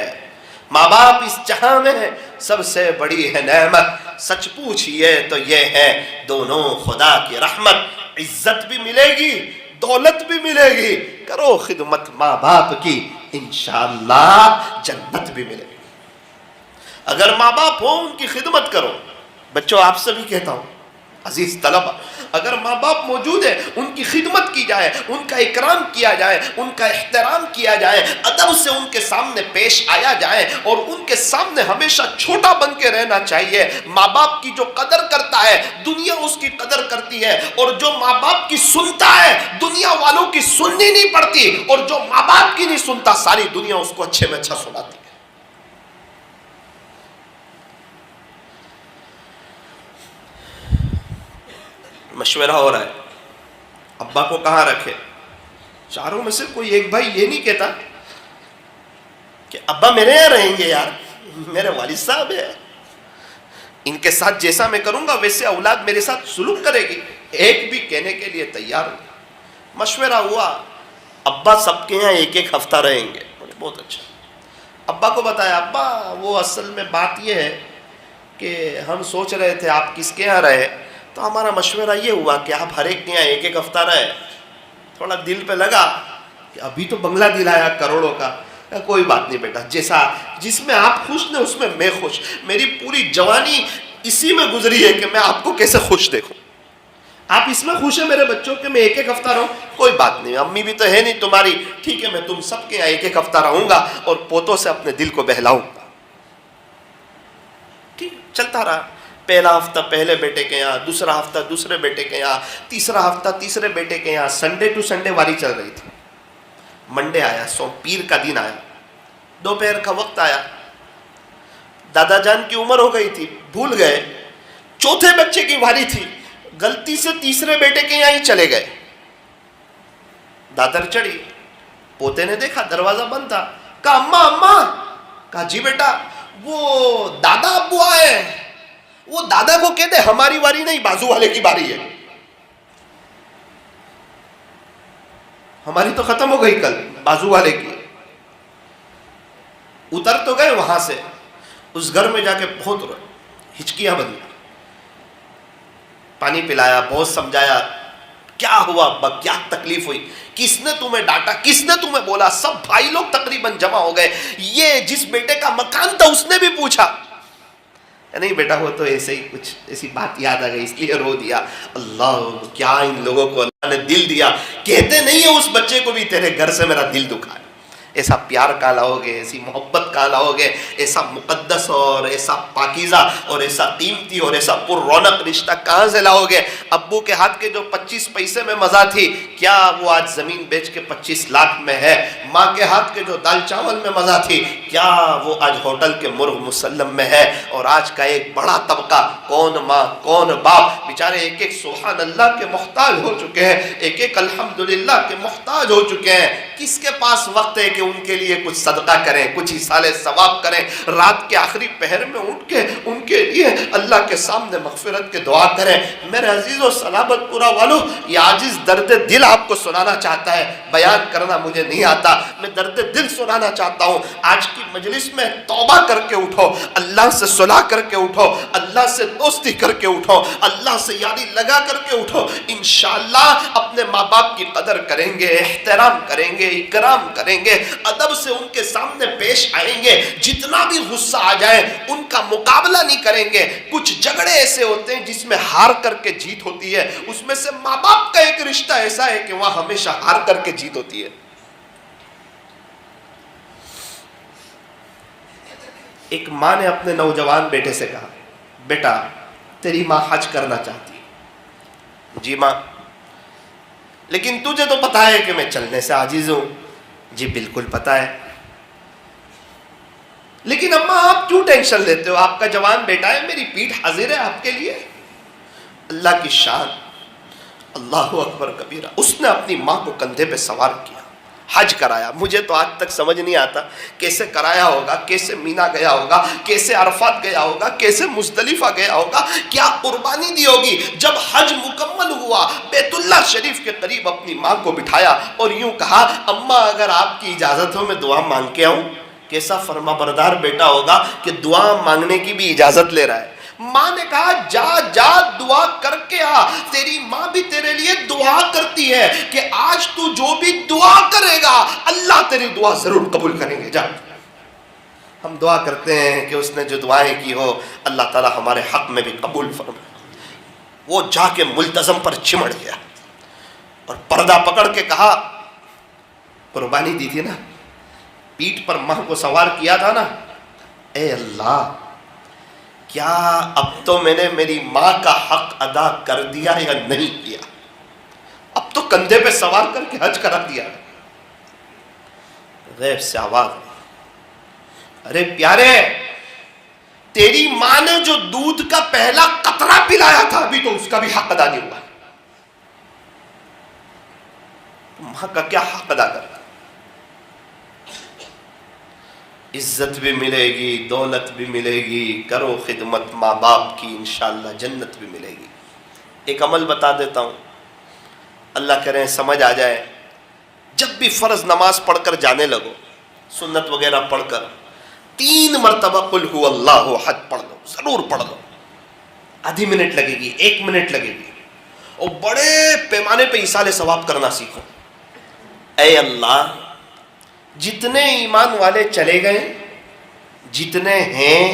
ماں باپ اس جہاں میں سب سے بڑی ہے نعمت. سچ پوچھئے تو یہ ہے دونوں خدا کی رحمت. عزت بھی ملے گی, دولت بھی ملے گی. کرو خدمت ماں باپ کی, انشاءاللہ جنت بھی ملے گی. اگر ماں باپ ہو ان کی خدمت کرو. بچوں آپ سے بھی کہتا ہوں, عزیز طلبہ, اگر ماں باپ موجود ہے ان کی خدمت کی جائے, ان کا اکرام کیا جائے, ان کا احترام کیا جائے, ادب سے ان کے سامنے پیش آیا جائے, اور ان کے سامنے ہمیشہ چھوٹا بن کے رہنا چاہیے. ماں باپ کی جو قدر کرتا ہے دنیا اس کی قدر کرتی ہے, اور جو ماں باپ کی سنتا ہے دنیا والوں کی سننی نہیں پڑتی, اور جو ماں باپ کی نہیں سنتا ساری دنیا اس کو اچھے میں اچھا سناتی ہے. مشورہ ہو رہا ہے ابا کو کہاں رکھے. چاروں میں سے کوئی ایک بھائی یہ نہیں کہتا کہ ابا میرے یہاں رہیں گے, یار میرے والد صاحب ہیں, ان کے ساتھ جیسا میں کروں گا ویسے اولاد میرے ساتھ سلوک کرے گی. ایک بھی کہنے کے لیے تیار نہیں. مشورہ ہوا, ابا سب کے یہاں ایک ایک ہفتہ رہیں گے. بہت اچھا. ابا کو بتایا ابا وہ اصل میں بات یہ ہے کہ ہم سوچ رہے تھے آپ کس کے یہاں رہے تو ہمارا مشورہ یہ ہوا کہ آپ ہر ایک کے یہاں ایک ایک ہفتہ رہے. تھوڑا دل پہ لگا کہ ابھی تو بنگلہ دلایا کروڑوں کا. کوئی بات نہیں بیٹا, جیسا جس میں آپ خوش نے اس میں میں خوش. میری پوری جوانی اسی میں گزری ہے کہ میں آپ کو کیسے خوش دیکھوں. آپ اس میں خوش ہیں میرے بچوں کے میں ایک ایک ہفتہ رہوں, کوئی بات نہیں, امی بھی تو ہے نہیں تمہاری, ٹھیک ہے میں تم سب کے یہاں ایک ایک ہفتہ رہوں گا اور پوتوں سے اپنے دل کو بہلاؤں گا. ٹھیک چلتا رہا. پہلا ہفتہ پہلے بیٹے کے یہاں, دوسرا ہفتہ دوسرے بیٹے کے یہاں, تیسرا ہفتہ تیسرے بیٹے کے یہاں. سنڈے ٹو سنڈے واری چل رہی تھی. منڈے آیا, پیر کا دن آیا, دوپہر کا وقت آیا. دادا جان کی عمر ہو گئی تھی, بھول گئے. چوتھے بچے کی واری تھی, غلطی سے تیسرے بیٹے کے یہاں ہی چلے گئے. دادر چڑھی, پوتے نے دیکھا دروازہ بند تھا. کہا اماں اماں. کہا جی بیٹا, وہ دادا ابو آئے. وہ دادا کو کہتے ہماری واری نہیں, بازو والے کی باری ہے. ہماری تو ختم ہو گئی کل, بازو والے کی. اتر تو گئے وہاں سے, اس گھر میں جا کے بہت روئے, ہچکیاں بندی. پانی پلایا, بہت سمجھایا, کیا ہوا ابا, کیا تکلیف ہوئی, کس نے تمہیں ڈانٹا, کس نے تمہیں بولا. سب بھائی لوگ تقریباً جمع ہو گئے. یہ جس بیٹے کا مکان تھا اس نے بھی پوچھا. نہیں بیٹا وہ تو ایسے ہی کچھ ایسی بات یاد آ گئی اس لیے رو دیا. اللہ, کیا ان لوگوں کو اللہ نے دل دیا, کہتے نہیں ہے اس بچے کو بھی تیرے گھر سے میرا دل دکھا ہے. ایسا پیار کہاں لاؤ گے, ایسی محبت کہاں لاؤ گے, ایسا مقدس اور ایسا پاکیزہ اور ایسا قیمتی اور ایسا پر رونق رشتہ کہاں سے لاؤ گے. ابو کے ہاتھ کے جو 25 پیسے میں مزہ تھی, کیا وہ آج زمین بیچ کے 25 لاکھ میں ہے. ماں کے ہاتھ کے جو دال چاول میں مزہ تھی, کیا وہ آج ہوٹل کے مرغ مسلم میں ہے. اور آج کا ایک بڑا طبقہ, کون ماں کون باپ, بیچارے ایک ایک سبحان اللہ کے محتاج ہو چکے ہیں, ایک ایک الحمدللہ کے محتاج ہو چکے ہیں. کس کے پاس وقت ہے کہ ان کے لیے کچھ صدقہ کریں, کچھ ایصال ثواب کریں, رات کے آخری پہر میں اٹھ کے ان کے لیے اللہ کے سامنے مغفرت کے دعا کریں. میرے عزیز و سلامت پورا والو, یہ عاجز درد دل آپ کو سنانا چاہتا ہے, بیان کرنا مجھے نہیں آتا, میں درد دل سنانا چاہتا ہوں. آج کی مجلس میں توبہ کر کے اٹھو, اللہ سے صلح کر کے اٹھو, اللہ سے دوستی کر کے اٹھو, اللہ سے یاری لگا کر کے اٹھو. انشاءاللہ اپنے ماں باپ کی قدر کریں گے, احترام کریں گے, اکرام کریں گے, ادب سے ان کے سامنے پیش آئیں گے. جتنا بھی غصہ آ جائے ان کا مقابلہ نہیں کریں گے. کچھ جھگڑے ایسے ہوتے ہیں جس میں ہار کر کے جیت ہوتی ہے, اس میں سے ماں باپ کا ایک رشتہ ایسا ہے کہ وہاں ہمیشہ ہار کر کے جیت ہوتی ہے. ایک ماں نے اپنے نوجوان بیٹے سے کہا, بیٹا تیری ماں حج کرنا چاہتی ہے. جی ماں, لیکن تجھے تو پتا ہے کہ میں چلنے سے عاجز ہوں. جی بالکل پتا ہے, لیکن اماں آپ کیوں ٹینشن لیتے ہو, آپ کا جوان بیٹا ہے, میری پیٹھ حاضر ہے آپ کے لیے. اللہ کی شان, اللہ اکبر کبیرہ. اس نے اپنی ماں کو کندھے پہ سوار کیا, حج کرایا. مجھے تو آج تک سمجھ نہیں آتا کیسے کرایا ہوگا, کیسے مینا گیا ہوگا, کیسے عرفات گیا ہوگا, کیسے مزدلفہ گیا ہوگا, کیا قربانی دی ہوگی. جب حج مکمل ہوا, بیت اللہ شریف کے قریب اپنی ماں کو بٹھایا اور یوں کہا, اماں اگر آپ کی اجازت ہو میں دعا مانگ کے آؤں. کیسا فرما بردار بیٹا ہوگا کہ دعا مانگنے کی بھی اجازت لے رہا ہے. ماں نے کہا جا جا دعا کر کے آ. تیری ماں بھی تیرے لیے دعا کرتی ہے کہ آج تو جو بھی دعا کرے گا اللہ تیری دعا ضرور قبول کریں گے. جا, ہم دعا کرتے ہیں کہ اس نے جو دعائیں کی ہو اللہ تعالی ہمارے حق میں بھی قبول فرمائے. وہ جا کے ملتزم پر چمڑ گیا اور پردہ پکڑ کے کہا, قربانی دی تھی نا, پیٹھ پر ماں کو سوار کیا تھا نا, اے اللہ کیا اب تو میں نے میری ماں کا حق ادا کر دیا یا نہیں کیا. اب تو کندھے پہ سوار کر کے حج کرا دیا. غیب سے آواز, ارے پیارے تیری ماں نے جو دودھ کا پہلا قطرہ پلایا تھا ابھی تو اس کا بھی حق ادا نہیں ہوا. ماں کا کیا حق ادا کر, عزت بھی ملے گی, دولت بھی ملے گی, کرو خدمت ماں باپ کی, انشاءاللہ جنت بھی ملے گی. ایک عمل بتا دیتا ہوں, اللہ کرے سمجھ آ جائے. جب بھی فرض نماز پڑھ کر جانے لگو، سنت وغیرہ پڑھ کر 3 مرتبہ قل هو اللہ احد پڑھ لو، ضرور پڑھ لو. آدھی منٹ لگے گی، 1 منٹ لگے گی، اور بڑے پیمانے پہ ایصال ثواب کرنا سیکھو. اے اللہ، جتنے ایمان والے چلے گئے، جتنے ہیں،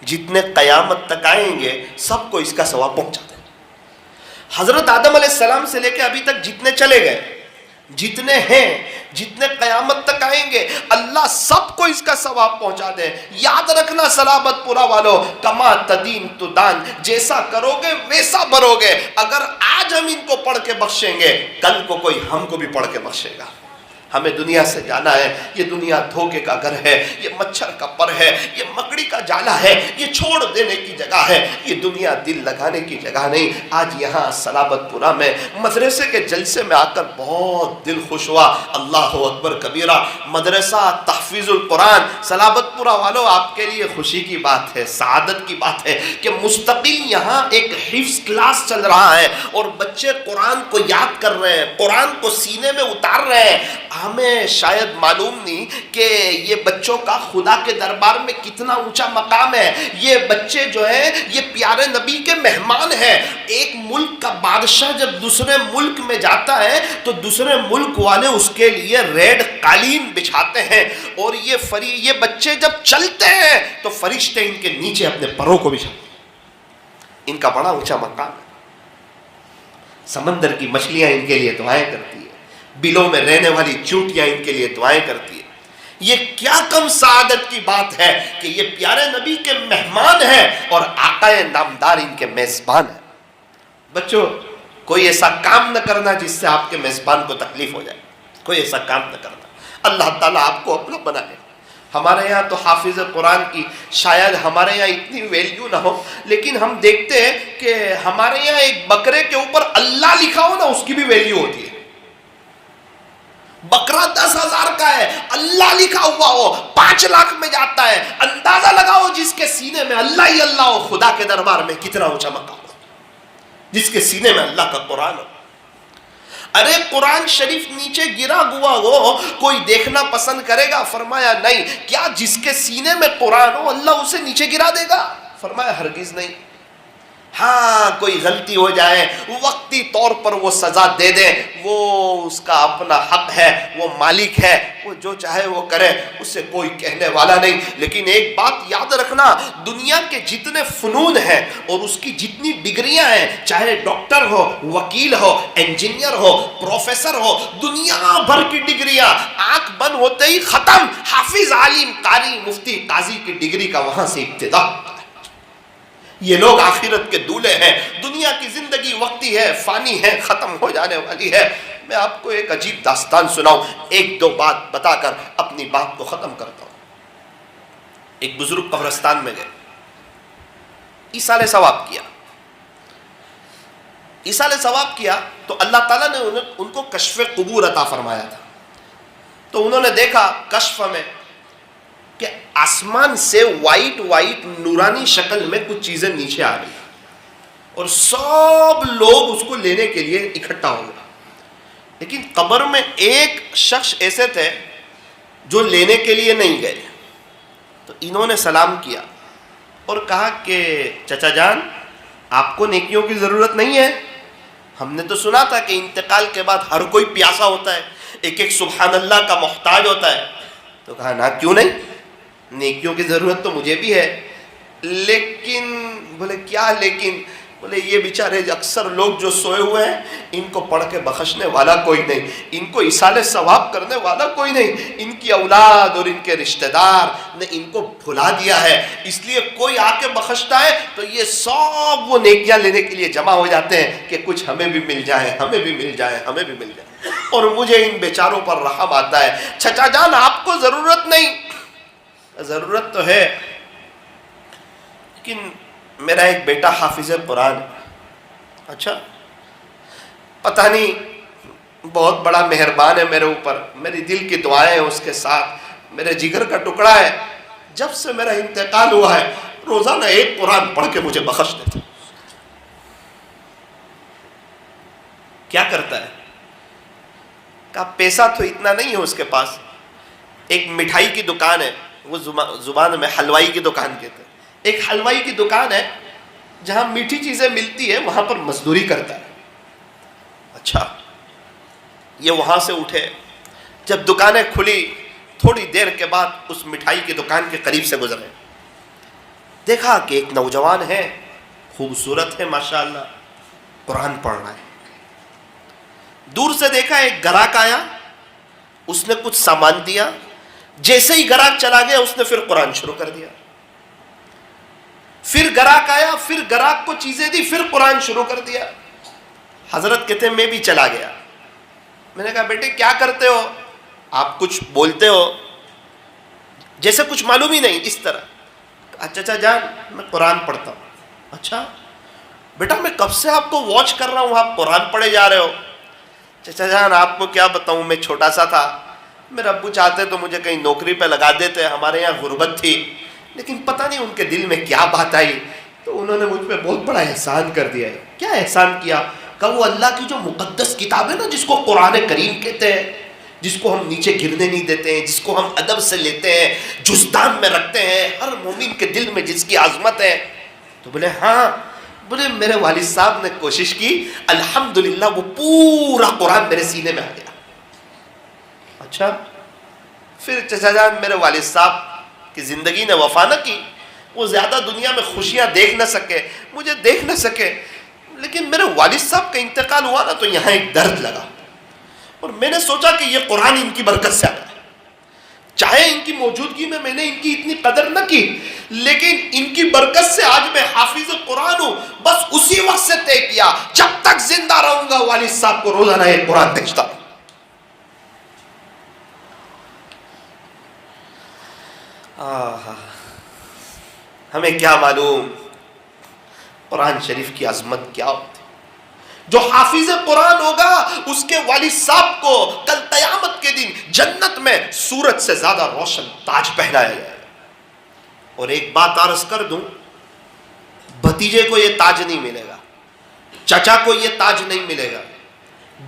جتنے قیامت تک آئیں گے، سب کو اس کا ثواب پہنچا دیں. حضرت آدم علیہ السلام سے لے کے ابھی تک جتنے چلے گئے، جتنے ہیں، جتنے قیامت تک آئیں گے، اللہ سب کو اس کا ثواب پہنچا دے. یاد رکھنا سلامت پورا والو، کما تدین تو دان، جیسا کرو گے ویسا بھرو گے. اگر آج ہم ان کو پڑھ کے بخشیں گے، کل کو کوئی ہم کو بھی پڑھ کے بخشے گا. ہمیں دنیا سے جانا ہے. یہ دنیا دھوکے کا گھر ہے، یہ مچھر کا پر ہے، یہ مکڑی کا جالا ہے، یہ چھوڑ دینے کی جگہ ہے. یہ دنیا دل لگانے کی جگہ نہیں. آج یہاں سلامت پورا میں مدرسے کے جلسے میں آ کر بہت دل خوش ہوا. اللہ اکبر کبیرہ. مدرسہ تحفیظ القرآن سلامت پورا والو، آپ کے لیے خوشی کی بات ہے، سعادت کی بات ہے کہ مستقل یہاں ایک حفظ کلاس چل رہا ہے اور بچے قرآن کو یاد کر رہے ہیں، قرآن کو سینے میں اتار رہے ہیں. ہمیں شاید معلوم نہیں کہ یہ بچوں کا خدا کے دربار میں کتنا اونچا مقام ہے. یہ بچے جو ہیں یہ پیارے نبی کے مہمان ہیں. ایک ملک کا بادشاہ جب دوسرے ملک میں جاتا ہے تو دوسرے ملک والے اس کے لیے ریڈ قالین بچھاتے ہیں، اور یہ بچے جب چلتے ہیں تو فرشتے ان کے نیچے اپنے پروں کو بچھاتے ہیں. ان کا بڑا اونچا مقام ہے. سمندر کی مچھلیاں ان کے لیے دعائیں کرتی ہیں، بلوں میں رہنے والی چونٹیاں ان کے لیے دعائیں کرتی ہیں. یہ کیا کم سعادت کی بات ہے کہ یہ پیارے نبی کے مہمان ہیں اور آقا نامدار ان کے میزبان ہیں. بچوں، کوئی ایسا کام نہ کرنا جس سے آپ کے میزبان کو تکلیف ہو جائے. کوئی ایسا کام نہ کرنا. اللہ تعالیٰ آپ کو اپنا بنائے. ہمارے یہاں تو حافظ قرآن کی شاید ہمارے یہاں اتنی ویلیو نہ ہو، لیکن ہم دیکھتے ہیں کہ ہمارے یہاں ایک بکرے کے اوپر اللہ لکھا ہو نا، اس کی بھی ویلیو ہوتی ہے. بکرا 10,000 کا ہے، اللہ لکھا ہوا ہو 5 لاکھ میں جاتا ہے. اندازہ لگاؤ جس کے سینے میں اللہ ہی اللہ ہو، خدا کے دربار میں کتنا اونچا مقام ہو. جس کے سینے میں اللہ کا قرآن ہو. ارے قرآن شریف نیچے گرا ہوا ہو، کوئی دیکھنا پسند کرے گا؟ فرمایا نہیں. کیا جس کے سینے میں قرآن ہو اللہ اسے نیچے گرا دے گا؟ فرمایا ہرگز نہیں. ہاں کوئی غلطی ہو جائے، وقتی طور پر وہ سزا دے دیں، وہ اس کا اپنا حق ہے، وہ مالک ہے، وہ جو چاہے وہ کرے، اس سے کوئی کہنے والا نہیں. لیکن ایک بات یاد رکھنا، دنیا کے جتنے فنون ہیں اور اس کی جتنی ڈگریاں ہیں، چاہے ڈاکٹر ہو، وکیل ہو، انجینئر ہو، پروفیسر ہو، دنیا بھر کی ڈگریاں آنکھ بند ہوتے ہی ختم. حافظ، عالم، قاری، مفتی، قاضی کی ڈگری کا وہاں سے ابتدا. یہ لوگ آخرت کے دولے ہیں. دنیا کی زندگی وقتی ہے، فانی ہے، ختم ہو جانے والی ہے. میں آپ کو ایک عجیب داستان سناؤں، 1-2 بات بتا کر اپنی بات کو ختم کرتا ہوں. ایک بزرگ قبرستان میں گئے، ایصال ثواب کیا. ایصال ثواب کیا تو اللہ تعالیٰ نے ان کو کشف قبور عطا فرمایا تھا. تو انہوں نے دیکھا کشف میں کہ آسمان سے وائٹ نورانی شکل میں کچھ چیزیں نیچے آ رہی اور سب لوگ اس کو لینے کے لیے اکٹھا ہو گئے. لیکن قبر میں ایک شخص ایسے تھے جو لینے کے لیے نہیں گئے. تو انہوں نے سلام کیا اور کہا کہ چچا جان، آپ کو نیکیوں کی ضرورت نہیں ہے؟ ہم نے تو سنا تھا کہ انتقال کے بعد ہر کوئی پیاسا ہوتا ہے، ایک سبحان اللہ کا محتاج ہوتا ہے. تو کہا نا، کیوں نہیں، نیکیوں کی ضرورت تو مجھے بھی ہے. لیکن بولے کیا لیکن؟ بولے یہ بیچارے اکثر لوگ جو سوئے ہوئے ہیں، ان کو پڑھ کے بخشنے والا کوئی نہیں، ان کو ایصال ثواب کرنے والا کوئی نہیں. ان کی اولاد اور ان کے رشتہ دار نے ان کو بھلا دیا ہے، اس لیے کوئی آ کے بخشتا ہے تو یہ سب وہ نیکیاں لینے کے لیے جمع ہو جاتے ہیں کہ کچھ ہمیں بھی مل جائے، ہمیں بھی مل جائے، ہمیں بھی مل جائے. اور مجھے ان بیچاروں پر رحم آتا ہے. چچا جان، آپ کو ضرورت نہیں. ضرورت تو ہے، لیکن میرا ایک بیٹا حافظ قرآن. اچھا، پتہ نہیں، بہت بڑا مہربان ہے میرے اوپر، میری دل کی دعائیں ہیں اس کے ساتھ، میرے جگر کا ٹکڑا ہے. جب سے میرا انتقال ہوا ہے روزانہ ایک قرآن پڑھ کے مجھے بخش دیتا. کیا کرتا ہے؟ کہا پیسہ تو اتنا نہیں ہے اس کے پاس، ایک مٹھائی کی دکان ہے، وہ زبان میں حلوائی کی دکان کہتے ہیں، ایک حلوائی کی دکان ہے جہاں میٹھی چیزیں ملتی ہے، وہاں پر مزدوری کرتا ہے۔ اچھا، یہ وہاں سے اٹھے، جب دکانیں کھلی تھوڑی دیر کے بعد اس مٹھائی کی دکان کے قریب سے گزرے، دیکھا کہ ایک نوجوان ہے، خوبصورت ہے ماشاءاللہ، قرآن پڑھ رہا ہے۔ دور سے دیکھا ایک گراہک آیا، اس نے کچھ سامان دیا، جیسے ہی گراہک چلا گیا اس نے پھر قرآن شروع کر دیا۔ پھر گراہک آیا، پھر گراہک کو چیزیں دی، پھر قرآن شروع کر دیا۔ حضرت کہتے ہیں میں بھی چلا گیا، میں نے کہا بیٹے کیا کرتے ہو آپ؟ کچھ بولتے ہو جیسے کچھ معلوم ہی نہیں، اس طرح۔ چچا جان میں قرآن پڑھتا ہوں۔ اچھا بیٹا میں کب سے آپ کو واچ کر رہا ہوں، آپ قرآن پڑھے جا رہے ہو۔ چچا جان آپ کو کیا بتاؤں، میں چھوٹا سا تھا، میرے ابو چاہتے تو مجھے کہیں نوکری پہ لگا دیتے، ہمارے یہاں غربت تھی، لیکن پتہ نہیں ان کے دل میں کیا بات آئی تو انہوں نے مجھ پہ بہت بڑا احسان کر دیا ہے۔ کیا احسان کیا؟ کہ وہ اللہ کی جو مقدس کتاب ہے نا، جس کو قرآن کریم کہتے ہیں، جس کو ہم نیچے گرنے نہیں دیتے ہیں، جس کو ہم ادب سے لیتے ہیں، جزدان میں رکھتے ہیں، ہر مومن کے دل میں جس کی عظمت ہے۔ تو بولے ہاں، بولے میرے والد صاحب نے کوشش کی، الحمدللہ وہ پورا قرآن میرے سینے میں آ گیا۔ اچھا، پھر چچا جان میرے والد صاحب کی زندگی نے وفا نہ کی، وہ زیادہ دنیا میں خوشیاں دیکھ نہ سکے، مجھے دیکھ نہ سکے، لیکن میرے والد صاحب کا انتقال ہوا نا تو یہاں ایک درد لگا، اور میں نے سوچا کہ یہ قرآن ان کی برکت سے آیا ہے۔ چاہے ان کی موجودگی میں نے ان کی اتنی قدر نہ کی، لیکن ان کی برکت سے آج میں حافظ قرآن ہوں۔ بس اسی وقت سے طے کیا جب تک زندہ رہوں گا والد صاحب کو روزانہ ایک قرآن بھیجتا ہوں۔ ہمیں کیا معلوم قرآن شریف کی عظمت کیا ہوتی۔ جو حافظ قرآن ہوگا اس کے والد صاحب کو کل قیامت کے دن جنت میں سورج سے زیادہ روشن تاج پہنایا جائے گا۔ اور ایک بات عرض کر دوں، بھتیجے کو یہ تاج نہیں ملے گا، چچا کو یہ تاج نہیں ملے گا،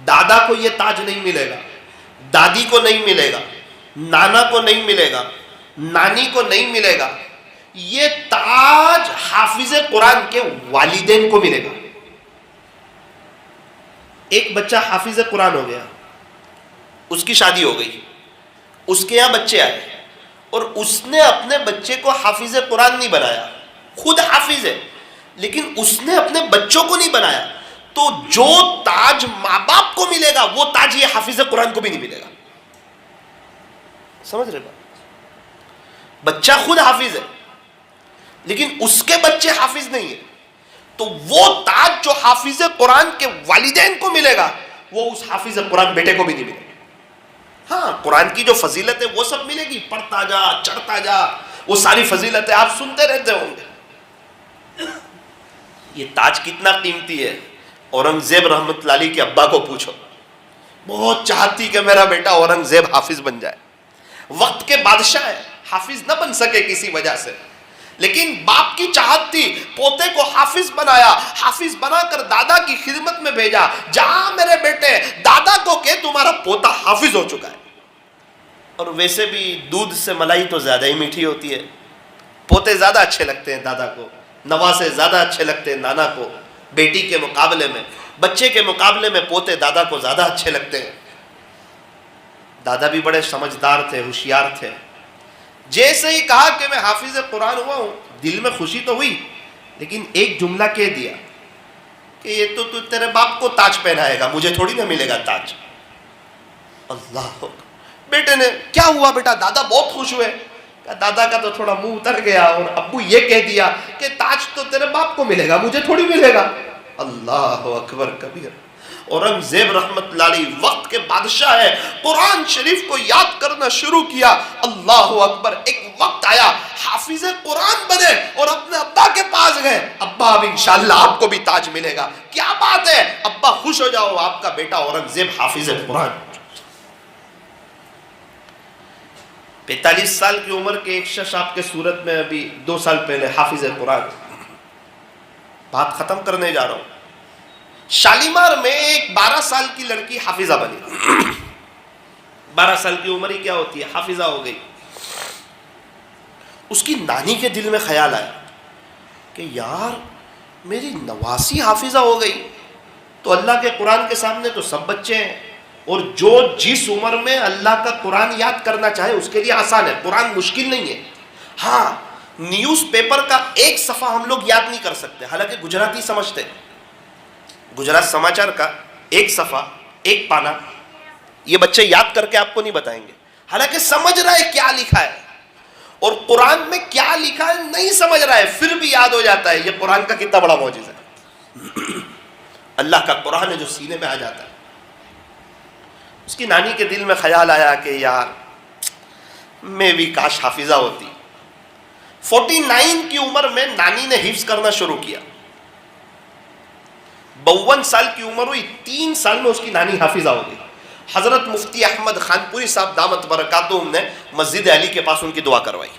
دادا کو یہ تاج نہیں ملے گا، دادی کو نہیں ملے گا، نانا کو نہیں ملے گا، نانی کو نہیں ملے گا، یہ تاج حافظ قرآن کے والدین کو ملے گا۔ ایک بچہ حافظ قرآن ہو گیا، اس کی شادی ہو گئی، اس کے یہاں بچے آئے، اور اس نے اپنے بچے کو حافظ قرآن نہیں بنایا، خود حافظ ہے لیکن اس نے اپنے بچوں کو نہیں بنایا، تو جو تاج ماں باپ کو ملے گا وہ تاج یہ حافظ قرآن کو بھی نہیں ملے گا۔ سمجھ رہے بات؟ بچہ خود حافظ ہے لیکن اس کے بچے حافظ نہیں ہیں، تو وہ تاج جو حافظ قرآن کے والدین کو ملے گا وہ اس حافظ قرآن بیٹے کو بھی نہیں ملے گا۔ ہاں قرآن کی جو فضیلت ہے وہ سب ملے گی، پڑھتا جا چڑھتا جا، وہ ساری فضیلتیں آپ سنتے رہتے ہوں گے۔ یہ تاج کتنا قیمتی ہے، اورنگزیب رحمت اللہ علیہ کے ابا کو پوچھو، بہت چاہتی کہ میرا بیٹا اورنگزیب حافظ بن جائے، وقت کے بادشاہ ہے، حافظ نہ بن سکے کسی وجہ سے، لیکن باپ کی چاہت تھی، پوتے کو حافظ بنایا، حافظ بنا کر دادا کی خدمت میں بھیجا، جہاں میرے بیٹے دادا کو کہ تمہارا پوتا حافظ ہو چکا ہے۔ اور ویسے بھی دودھ سے ملائی تو زیادہ ہی میٹھی ہوتی ہے، پوتے زیادہ اچھے لگتے ہیں دادا کو، نواسے زیادہ اچھے لگتے ہیں نانا کو، بیٹی کے مقابلے میں، بچے کے مقابلے میں پوتے دادا کو زیادہ اچھے لگتے ہیں۔ دادا بھی بڑے سمجھدار تھے، ہوشیار تھے، جیسے ہی کہا کہ میں حافظ قرآن ہوا ہوں، دل میں خوشی تو ہوئی لیکن ایک جملہ کہہ دیا کہ یہ تو تیرے باپ کو تاج پہنائے گا، مجھے تھوڑی نہ ملے گا تاج۔ اللہ، بیٹے نے کیا ہوا بیٹا؟ دادا بہت خوش ہوئے، دادا کا تو تھوڑا منہ اتر گیا اور ابو یہ کہہ دیا کہ تاج تو تیرے باپ کو ملے گا، مجھے تھوڑی ملے گا۔ اللہ اکبر کبیر۔ اورنگزیب رحمت اللہ علیہ وقت کے بادشاہ ہے، قرآن شریف کو یاد کرنا شروع کیا، اللہ اکبر۔ ایک وقت آیا حافظ قرآن بنے اور اپنے ابا کے پاس گئے، ابا اب انشاءاللہ آپ کو بھی تاج ملے گا۔ کیا بات ہے ابا، خوش ہو جاؤ، آپ کا بیٹا اورنگزیب حافظ قرآن۔ 45 سال کی عمر کے ایک شخص آپ کے صورت میں ابھی 2 سال پہلے حافظ قرآن۔ بات ختم کرنے جا رہا ہوں۔ شالیمار میں ایک 12 سال کی لڑکی حافظہ بنی، 12 سال کی عمر ہی کیا ہوتی ہے، حافظہ ہو گئی. اس کی نانی کے دل میں خیال آیا کہ یار میری نواسی حافظہ ہو گئی تو اللہ کے قرآن کے سامنے تو سب بچے ہیں، اور جو جس عمر میں اللہ کا قرآن یاد کرنا چاہے اس کے لیے آسان ہے، قرآن مشکل نہیں ہے. ہاں نیوز پیپر کا ایک صفحہ ہم لوگ یاد نہیں کر سکتے، حالانکہ گجراتی سمجھتے. گجرات سماچار کا ایک صفحہ، ایک پانا، یہ بچے یاد کر کے آپ کو نہیں بتائیں گے، حالانکہ سمجھ رہا ہے کیا لکھا ہے، اور قرآن میں کیا لکھا ہے نہیں سمجھ رہا ہے پھر بھی یاد ہو جاتا ہے. یہ قرآن کا کتنا بڑا معجزہ ہے. اللہ کا قرآن ہے جو سینے میں آ جاتا ہے. اس کی نانی کے دل میں خیال آیا کہ یار میں بھی کاش حافظہ ہوتی. 49 کی عمر میں نانی نے حفظ کرنا شروع کیا. 52 سال کی عمر ہوئی، 3 سال میں اس کی نانی حافظہ ہو گئی. حضرت مفتی احمد خان پوری صاحب دامت برکاتہم نے مسجد علی کے پاس ان کی دعا کروائی.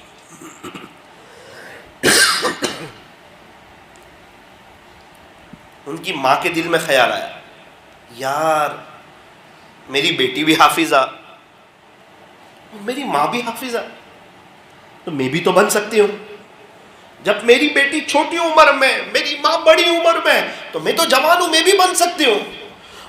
ان کی ماں کے دل میں خیال آیا یار میری بیٹی بھی حافظہ، میری ماں بھی حافظہ، تو میں بھی تو بن سکتی ہوں. جب میری بیٹی چھوٹی عمر میں، میری ماں بڑی عمر میں، تو میں تو جوان ہوں، میں بھی بن سکتی ہوں.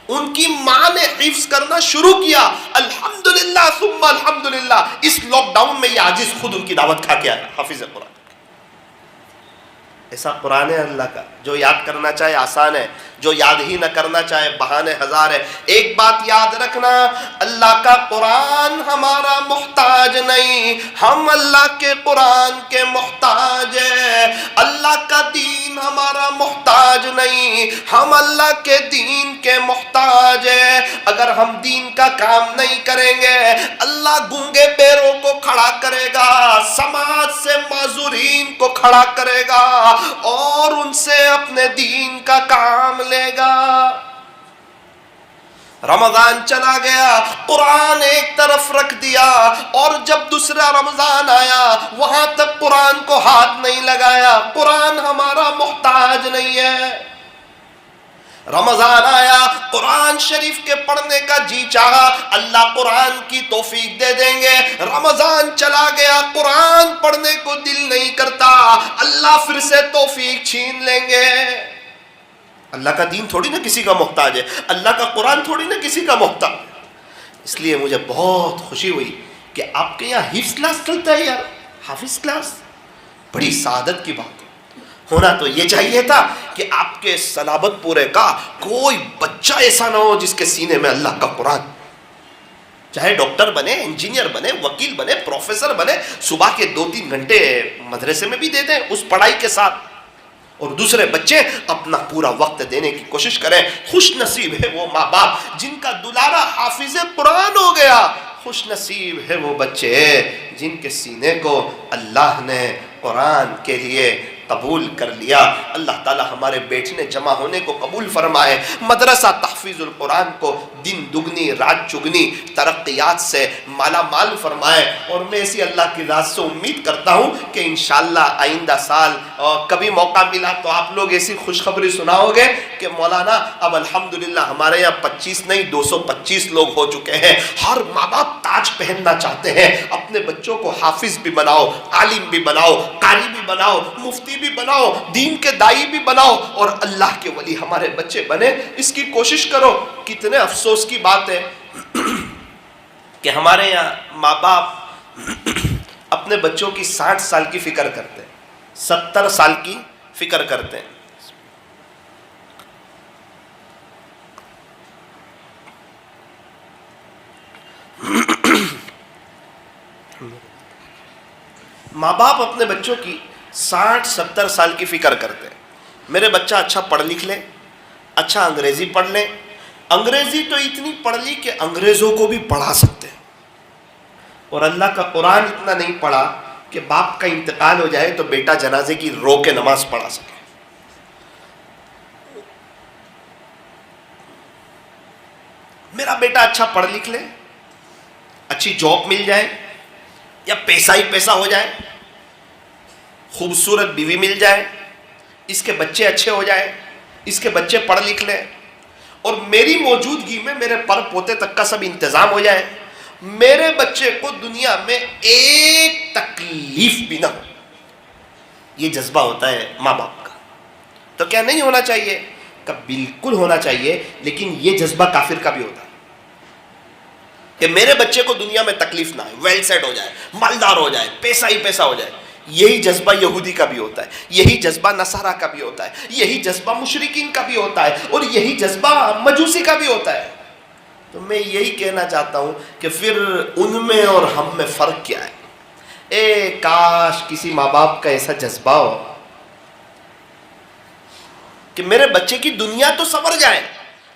ان کی ماں نے حفظ کرنا شروع کیا. الحمدللہ ثم الحمدللہ. اس لاک ڈاؤن میں یہ عاجز خود ان کی دعوت کھا کے آیا حافظ قرآن. ایسا قرآن ہے اللہ کا، جو یاد کرنا چاہے آسان ہے، جو یاد ہی نہ کرنا چاہے بہانے ہزار ہے. ایک بات یاد رکھنا، اللہ کا قرآن ہمارا محتاج نہیں، ہم اللہ کے قرآن کے محتاج ہیں. اللہ کا دین ہمارا محتاج نہیں، ہم اللہ کے دین کے محتاج ہیں. اگر ہم دین کا کام نہیں کریں گے اللہ گونگے بیروں کو کھڑا کرے گا، سماج سے معذورین کو کھڑا کرے گا اور ان سے اپنے دین کا کام لے گا. رمضان چلا گیا، قرآن ایک طرف رکھ دیا، اور جب دوسرا رمضان آیا وہاں تک قرآن کو ہاتھ نہیں لگایا. قرآن ہمارا محتاج نہیں ہے. رمضان آیا، قرآن شریف کے پڑھنے کا جی چاہا، اللہ قرآن کی توفیق دے دیں گے. رمضان چلا گیا، قرآن پڑھنے کو دل نہیں کرتا، اللہ پھر سے توفیق چھین لیں گے. اللہ کا دین تھوڑی نہ کسی کا محتاج ہے، اللہ کا قرآن تھوڑی نہ کسی کا محتاج. اس لیے مجھے بہت خوشی ہوئی کہ آپ کے یہاں حفظ کلاس چلتا ہے. یار حافظ کلاس بڑی سعادت کی بات ہے. ہونا تو یہ چاہیے تھا کہ آپ کے صلابت پورے کا کوئی بچہ ایسا نہ ہو جس کے سینے میں اللہ کا قرآن، چاہے ڈاکٹر بنے، انجینئر بنے، وکیل بنے، پروفیسر بنے، صبح کے 2-3 گھنٹے مدرسے میں بھی دے دیں اس پڑھائی کے ساتھ، اور دوسرے بچے اپنا پورا وقت دینے کی کوشش کریں. خوش نصیب ہے وہ ماں باپ جن کا دلارا حافظ قرآن ہو گیا. خوش نصیب ہے وہ بچے جن کے سینے کو اللہ نے قرآن کے لیے قبول کر لیا. اللہ تعالی ہمارے بیٹھنے جمع ہونے کو قبول فرمائے. مدرسہ تحفیظ القرآن کو دن دگنی رات چگنی ترقیات سے مالا مال فرمائے. اور میں اسی اللہ کی ذات سے امید کرتا ہوں کہ انشاءاللہ آئندہ سال کبھی موقع ملا تو آپ لوگ ایسی خوشخبری سناؤ گے کہ مولانا اب الحمدللہ ہمارے یہاں 25 نہیں 225 لوگ ہو چکے ہیں. ہر ماں باپ تاج پہننا چاہتے ہیں. اپنے بچوں کو حافظ بھی بناؤ، عالم بھی بناؤ، قاری بھی بناؤ، مفتی بھی بناؤ، دین کے دائی بھی بناؤ، اور اللہ کے ولی ہمارے بچے بنے. اس کی کوشش کرو. کتنے افسوس کی بات ہے کہ ہمارے یہاں ماں باپ اپنے بچوں کی 60 سال کی فکر کرتے ہیں، 70 سال کی فکر کرتے ہیں. ماں باپ اپنے بچوں کی 60-70 سال کی فکر کرتے ہیں. میرے بچہ اچھا پڑھ لکھ لے، اچھا انگریزی پڑھ لے. انگریزی تو اتنی پڑھ لی کہ انگریزوں کو بھی پڑھا سکتے ہیں، اور اللہ کا قرآن اتنا نہیں پڑھا کہ باپ کا انتقال ہو جائے تو بیٹا جنازے کی رو کے نماز پڑھا سکے. میرا بیٹا اچھا پڑھ لکھ لے، اچھی جاب مل جائے یا پیسہ ہی پیسہ ہو جائے، خوبصورت بیوی مل جائے، اس کے بچے اچھے ہو جائے، اس کے بچے پڑھ لکھ لیں، اور میری موجودگی میں میرے پر پوتے تک کا سب انتظام ہو جائے، میرے بچے کو دنیا میں ایک تکلیف بھی نہ ہو. یہ جذبہ ہوتا ہے ماں باپ کا. تو کیا نہیں ہونا چاہیے؟ کہ بالکل ہونا چاہیے، لیکن یہ جذبہ کافر کا بھی ہوتا ہے کہ میرے بچے کو دنیا میں تکلیف نہ آئے، ویل سیٹ ہو جائے، مالدار ہو جائے، پیسہ ہی پیسہ ہو جائے. یہی جذبہ یہودی کا بھی ہوتا ہے، یہی جذبہ نصارہ کا بھی ہوتا ہے، یہی جذبہ مشرکین کا بھی ہوتا ہے، اور یہی جذبہ مجوسی کا بھی ہوتا ہے. تو میں یہی کہنا چاہتا ہوں کہ پھر ان میں اور ہم میں فرق کیا ہے؟ کاش کسی ماں باپ کا ایسا جذبہ ہو کہ میرے بچے کی دنیا تو سنور جائے،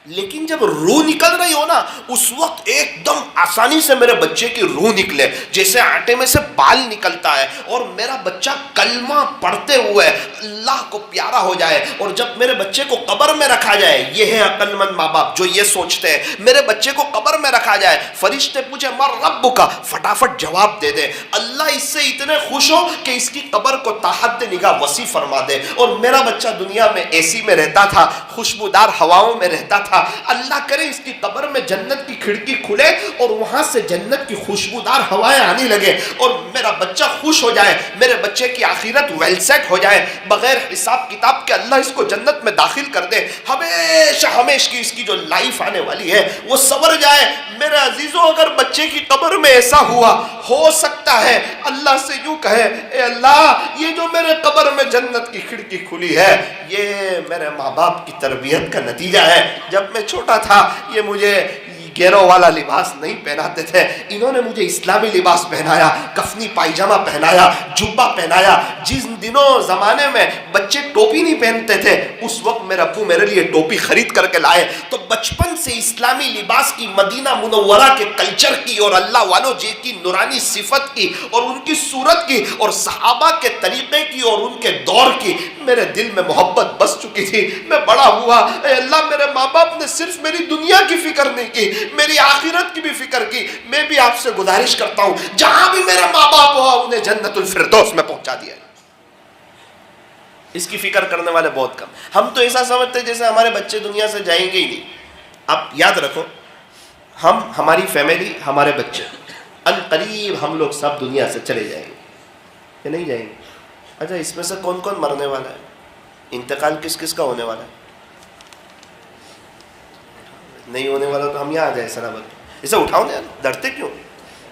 لیکن جب روح نکل رہی ہو نا، اس وقت ایک دم آسانی سے میرے بچے کی روح نکلے، جیسے آٹے میں سے بال نکلتا ہے، اور میرا بچہ کلمہ پڑھتے ہوئے اللہ کو پیارا ہو جائے. اور جب میرے بچے کو قبر میں رکھا جائے، یہ ہے عقل مند ماں باپ جو یہ سوچتے ہیں، میرے بچے کو قبر میں رکھا جائے، فرشتے پوچھے مر رب کا، فٹافٹ جواب دے دے. اللہ اس سے اتنے خوش ہو کہ اس کی قبر کو تحت نگاہ وسیع فرما دے. اور میرا بچہ دنیا میں اے سی میں رہتا تھا، خوشبودار ہواؤں میں رہتا تھا، اللہ کرے اس کی قبر میں جنت کی کھڑکی کھلے اور وہاں سے جنت کی خوشبودار ہوائیں آنے لگے، اور میرا بچہ خوش ہو جائے، میرے بچے کی آخرت ویل سیٹ ہو جائے، بغیر حساب کتاب کے اللہ اس کو جنت میں داخل کر دے، ہمیشہ ہمیشہ کی اس کی جو لائف آنے والی ہے وہ سنور جائے. میرے عزیزوں، اگر بچے کی قبر میں ایسا ہوا، ہو سکتا ہے اللہ سے یوں کہے، اے اللہ یہ جو میرے قبر میں جنت کی کھڑکی کھلی ہے، یہ میرے ماں باپ کی تربیت کا نتیجہ ہے. جب میں چھوٹا تھا یہ مجھے گیرو والا لباس نہیں پہناتے تھے، انہوں نے مجھے اسلامی لباس پہنایا، کفنی پائجامہ پہنایا، جبہ پہنایا. جس دنوں زمانے میں بچے ٹوپی نہیں پہنتے تھے، اس وقت میرے ابو میرے لیے ٹوپی خرید کر کے لائے. تو بچپن سے اسلامی لباس کی، مدینہ منورہ کے کلچر کی، اور اللہ والوں جی کی نورانی صفت کی، اور ان کی صورت کی، اور صحابہ کے طریقے کی، اور ان کے دور کی میرے دل میں محبت بس چکی تھی. میں بڑا ہوا، اے اللہ میرے ماں باپ نے صرف میری دنیا کی فکر نہیں کی، میری آخرت کی بھی فکر کی. میں بھی آپ سے گزارش کرتا ہوں، جہاں بھی میرے ماں باپ ہوا انہیں جنت الفردوس میں پہنچا دیا. اس کی فکر کرنے والے بہت کم. ہم تو ایسا سمجھتے جیسے ہمارے بچے دنیا سے جائیں گے ہی نہیں. اب یاد رکھو، ہماری فیملی، ہمارے بچے ان قریب ہم لوگ سب دنیا سے چلے جائیں گے کہ نہیں جائیں گے؟ اچھا، اس میں سے کون کون مرنے والا ہے؟ انتقال کس کس کا ہونے والا ہے؟ نہیں ہونے والا تو ہم یہاں آ جائیں سلام علیکم. اسے اٹھاؤ نا، ڈرتے کیوں؟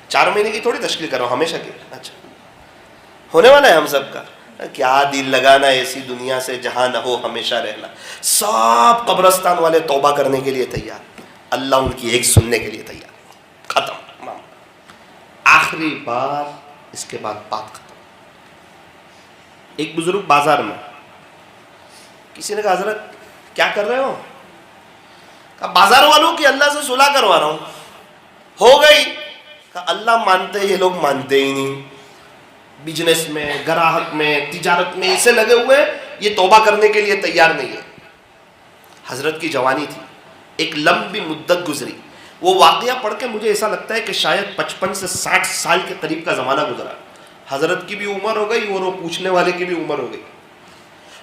4 مہینے کی تھوڑی تشکیل کرو، ہمیشہ کی. اچھا، ہونے والا ہے ہم سب کا. کیا دل لگانا ایسی دنیا سے جہاں نہ ہو ہمیشہ رہنا. سب قبرستان والے توبہ کرنے کے لیے تیار، اللہ ان کی ایک سننے کے لیے تیار. ختم، آخری بار، اس کے بعد بات ختم. ایک بزرگ بازار میں، کسی نے کہا حضرت کیا کر رہے ہو؟ کہا بازار والوں کی اللہ سے صلح کروا رہا ہوں. ہو گئی؟ کہا اللہ مانتے، یہ لوگ مانتے ہی نہیں. بزنس میں، گراہک میں، تجارت میں اسے لگے ہوئے، یہ توبہ کرنے کے لیے تیار نہیں ہے. حضرت کی جوانی تھی، ایک لمبی مدت گزری. وہ واقعہ پڑھ کے مجھے ایسا لگتا ہے کہ شاید 55 سے 60 سال کے قریب کا زمانہ گزرا. حضرت کی بھی عمر ہو گئی اور وہ پوچھنے والے کی بھی عمر ہو گئی.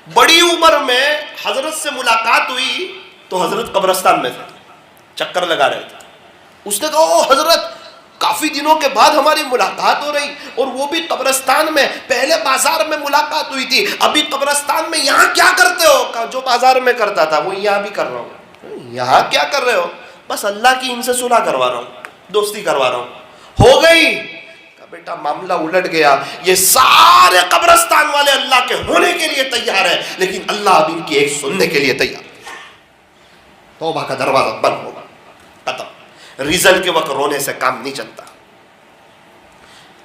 بڑی عمر میں حضرت سے ملاقات ہوئی تو حضرت قبرستان میں تھے، چکر لگا رہے تھے. اس نے کہا او حضرت، کافی دنوں کے بعد ہماری ملاقات ہو رہی، اور وہ بھی قبرستان میں. پہلے بازار میں ملاقات ہوئی تھی، ابھی قبرستان میں، یہاں کیا کرتے ہو؟ کہا جو بازار میں کرتا تھا وہ یہاں بھی کر رہا ہوں. یہاں کیا کر رہے ہو؟ بس اللہ کی ان سے صلح کروا رہا ہوں، دوستی کروا رہا ہوں. ہو گئی؟ کہا بیٹا معاملہ الٹ گیا. یہ سارے قبرستان والے اللہ کے ہونے کے لیے تیار ہیں، لیکن اللہ اب ان کی ایک سننے کے لیے تیار. توبہ کا دروازہ بند ہوگا، ختم. ریزلٹ کے وقت رونے سے کام نہیں چلتا.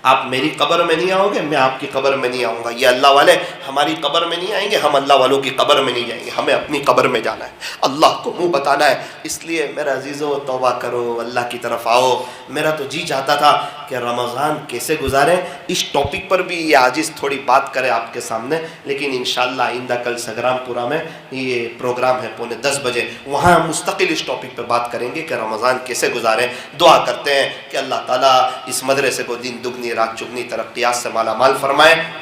آپ میری قبر میں نہیں آؤ گے، میں آپ کی قبر میں نہیں آؤں گا. یہ اللہ والے ہماری قبر میں نہیں آئیں گے، ہم اللہ والوں کی قبر میں نہیں جائیں گے. ہمیں اپنی قبر میں جانا ہے، اللہ کو منہ بتانا ہے. اس لیے میرا عزیزو توبہ کرو، اللہ کی طرف آؤ. میرا تو جی چاہتا تھا کہ رمضان کیسے گزاریں، اس ٹاپک پر بھی یہ عاجز تھوڑی بات کرے آپ کے سامنے، لیکن انشاءاللہ آئندہ کل سگرام پورہ میں یہ پروگرام ہے 9:45 بجے، وہاں ہم مستقل اس ٹاپک پہ بات کریں گے کہ رمضان کیسے گزاریں. دعا کرتے ہیں کہ اللہ تعالیٰ اس مدرسے کو دن دگنی رات چگنی ترقیات سے مالا مال فرمائے.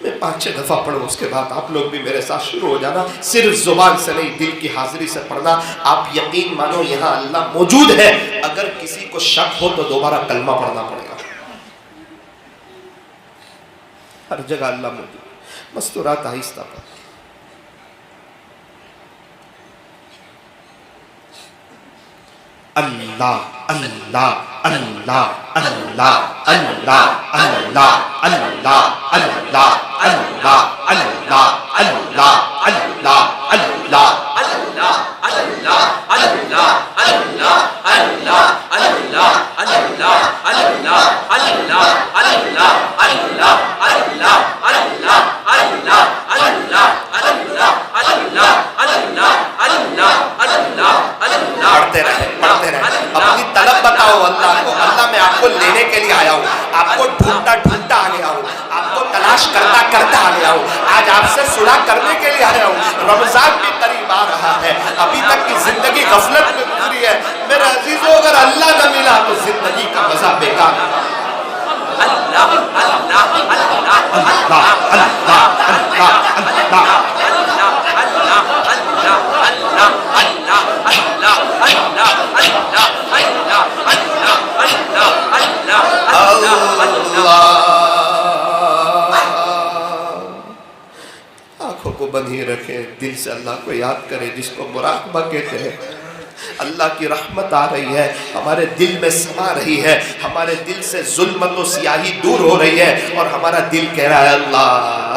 میں 5-6 دفعہ پڑھوں، اس کے بعد آپ لوگ بھی میرے ساتھ شروع ہو جانا، صرف زبان سے نہیں دل کی حاضری سے پڑھنا۔ آپ یقین مانو یہاں اللہ موجود ہے، اگر کسی کو شک ہو تو دوبارہ کلمہ پڑھنا پڑے گا، ہر جگہ اللہ موجود ہے۔ مستورات آہستہ پر اللہ اللہ اللہ اللہ اللہ اللہ اللہ اللہ اللہ اللہ اللہ اللہ اللہ پڑھتے رہے، اپنی طلب بتاؤ اللہ کو، اللہ میں آپ کو لینے کے لیے آیا ہوں، آپ کو ڈھونڈتا ڈھونڈتا آ گیا ہوں، آپ کو تلاش کرتا کرتا آ گیا ہوں، آج آپ سے صلح کرنے کے لیے آیا ہوں۔ رمضان بھی قریب آ رہا ہے، ابھی تک کی زندگی غفلت میں گزری ہے، میرے عزیزوں اگر اللہ نہ ملا تو زندگی کا مزہ بیکار ہے۔ اللہ اللہ اللہ اللہ اللہ آنکھوں کو بند ہی رکھیں، دل سے اللہ کو یاد کریں، جس کو مراقبہ کہتے ہیں۔ اللہ کی رحمت آ رہی ہے، ہمارے دل میں سما رہی ہے، ہمارے دل سے ظلمت و سیاہی دور ہو رہی ہے، اور ہمارا دل کہہ رہا ہے اللہ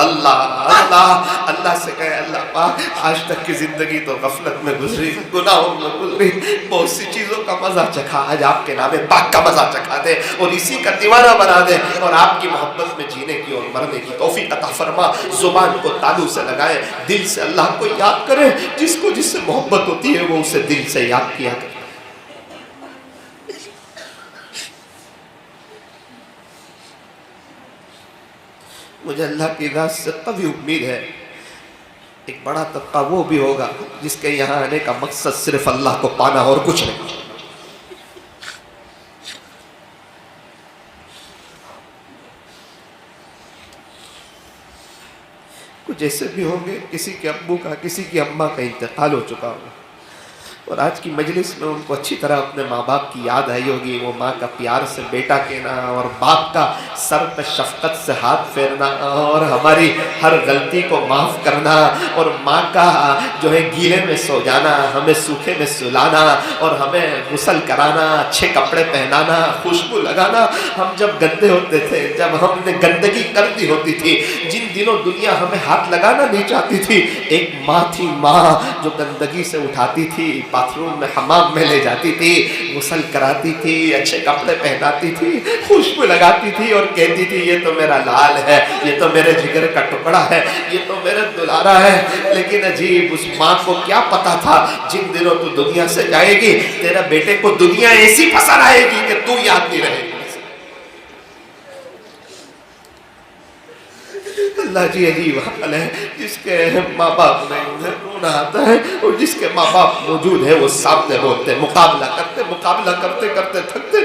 اللہ اللہ۔ اللہ سے کہے اللہ پاک آج تک کی زندگی تو غفلت میں گزری، گناہوں میں گزری، بہت سی چیزوں کا مزہ چکھا، آج آپ کے نام پاک کا مزہ چکھا دے اور اسی کا دیوانہ بنا دے، اور آپ کی محبت میں جینے کی اور مرنے کی توفیق عطا فرما۔ زبان کو تالو سے لگائے، دل سے اللہ کو یاد کرے، جس کو جس سے محبت ہوتی ہے وہ اسے دل سے یاد کیا کرے۔ مجھے اللہ کی ذات سے قوی امید ہے ایک بڑا طبقہ وہ بھی ہوگا جس کے یہاں آنے کا مقصد صرف اللہ کو پانا اور کچھ نہیں۔ کچھ ایسے بھی ہوں گے کسی کے ابو کا کسی کی اماں کا انتقال ہو چکا ہوگا، اور آج کی مجلس میں ان کو اچھی طرح اپنے ماں باپ کی یاد آئی ہوگی، وہ ماں کا پیار سے بیٹا کہنا اور باپ کا سر پہ شفقت سے ہاتھ پھیرنا اور ہماری ہر غلطی کو معاف کرنا، اور ماں کا جو ہے گیلے میں سو جانا، ہمیں سوکھے میں سلانا اور ہمیں غسل کرانا، اچھے کپڑے پہنانا، خوشبو لگانا۔ ہم جب گندے ہوتے تھے، جب ہم نے گندگی کر دی ہوتی تھی، جن دنوں دنیا ہمیں ہاتھ لگانا نہیں چاہتی تھی، ایک ماں تھی، ماں جو گندگی سے اٹھاتی تھی، باتھ روم میں حمام میں لے جاتی تھی، غسل کراتی تھی، اچھے کپڑے پہناتی تھی، خوشبو لگاتی تھی اور کہتی تھی یہ تو میرا لال ہے، یہ تو میرے جگر کا ٹکڑا ہے، یہ تو میرا دلارا ہے۔ لیکن عجیب اس ماں کو کیا پتا تھا جن دنوں تو دنیا سے جائے گی تیرے بیٹے کو دنیا ایسی پسند آئے گی کہ تو یاد نہیں رہے گی۔ اللہ جی عجیب حال ہے، جس کے ماں باپ نہیں انہیں رونا آتا ہے، اور جس کے ماں باپ موجود ہے وہ سامنے بولتے، مقابلہ کرتے کرتے تھکتے۔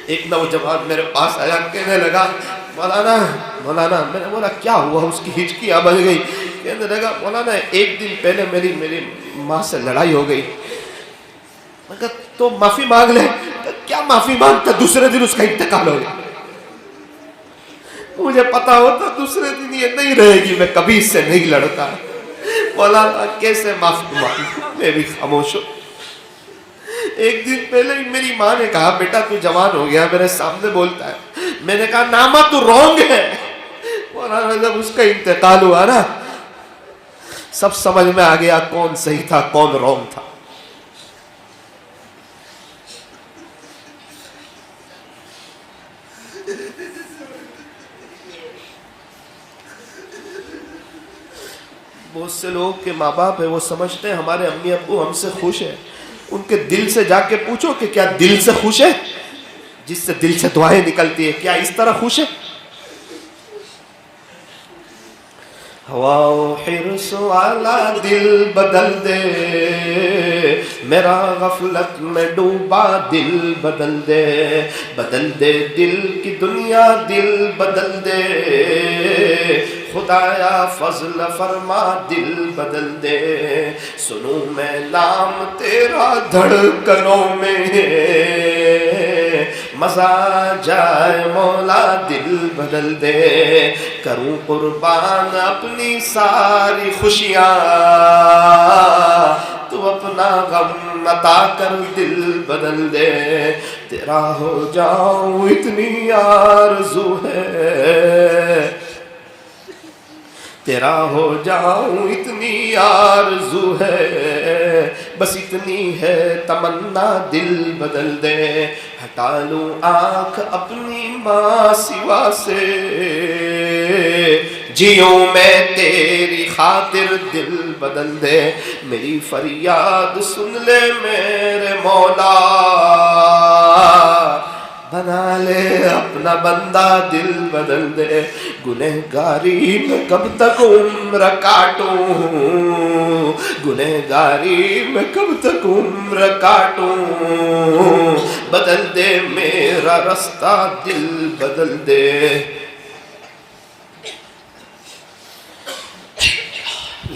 ایک نوجوان میرے پاس آیا، کہنے لگا مولانا میں نے بولا کیا ہوا؟ اس کی ہچکیاں بن گئی، کہنے لگا مولانا ایک دن پہلے میری ماں سے لڑائی ہو گئی۔ میں کہا تو معافی مانگ لے۔ کیا معافی مانگتا؟ دوسرے دن اس کا انتقال ہو گیا۔ مجھے پتا ہوتا دوسرے دن یہ نہیں رہے گی، میں کبھی اس سے نہیں لڑتا۔ مولانا کیسے معافی مانگوں؟ میں بھی خاموش ہوں۔ ایک دن پہلے میری ماں نے کہا بیٹا تو جوان ہو گیا، میرے سامنے بولتا ہے۔ میں نے کہا ناما تو رونگ ہے۔ مولانا جب اس کا انتقال ہوا نا، سب سمجھ میں آ گیا کون صحیح تھا کون رونگ تھا۔ بہت سے لوگ کے ماں باپ ہیں وہ سمجھتے ہیں ہمارے امی ابو ہم سے خوش ہیں، ان کے دل سے جا کے پوچھو کہ کیا دل سے خوش ہے؟ جس سے دل سے دعائیں نکلتی ہے کیا اس طرح خوش ہے؟ ہوا حرص والا دل بدل دے، میرا غفلت میں ڈوبا دل بدل دے، بدل دے دل کی دنیا دل بدل دے، خدایا فضل فرما دل بدل دے، سنوں میں نام تیرا دھڑکنوں میں، مزہ جائے مولا دل بدل دے، کروں قربان اپنی ساری خوشیاں، تو اپنا غم عطا کر دل بدل دے، تیرا ہو جاؤں اتنی آرزو ہے، تیرا ہو جاؤں اتنی آرزو ہے، بس اتنی ہے تمنا دل بدل دے، ہٹا لوں آنکھ اپنی ماں سوا سے، جیوں میں تیری خاطر دل بدل دے، میری فریاد سن لے میرے مولا، بنا لے اپنا بندہ دل بدل دے، گنہگاری میں کب تک عمر کاٹوں، گنہگاری میں کب تک عمر کاٹوں، بدل دے میرا رستہ دل بدل دے۔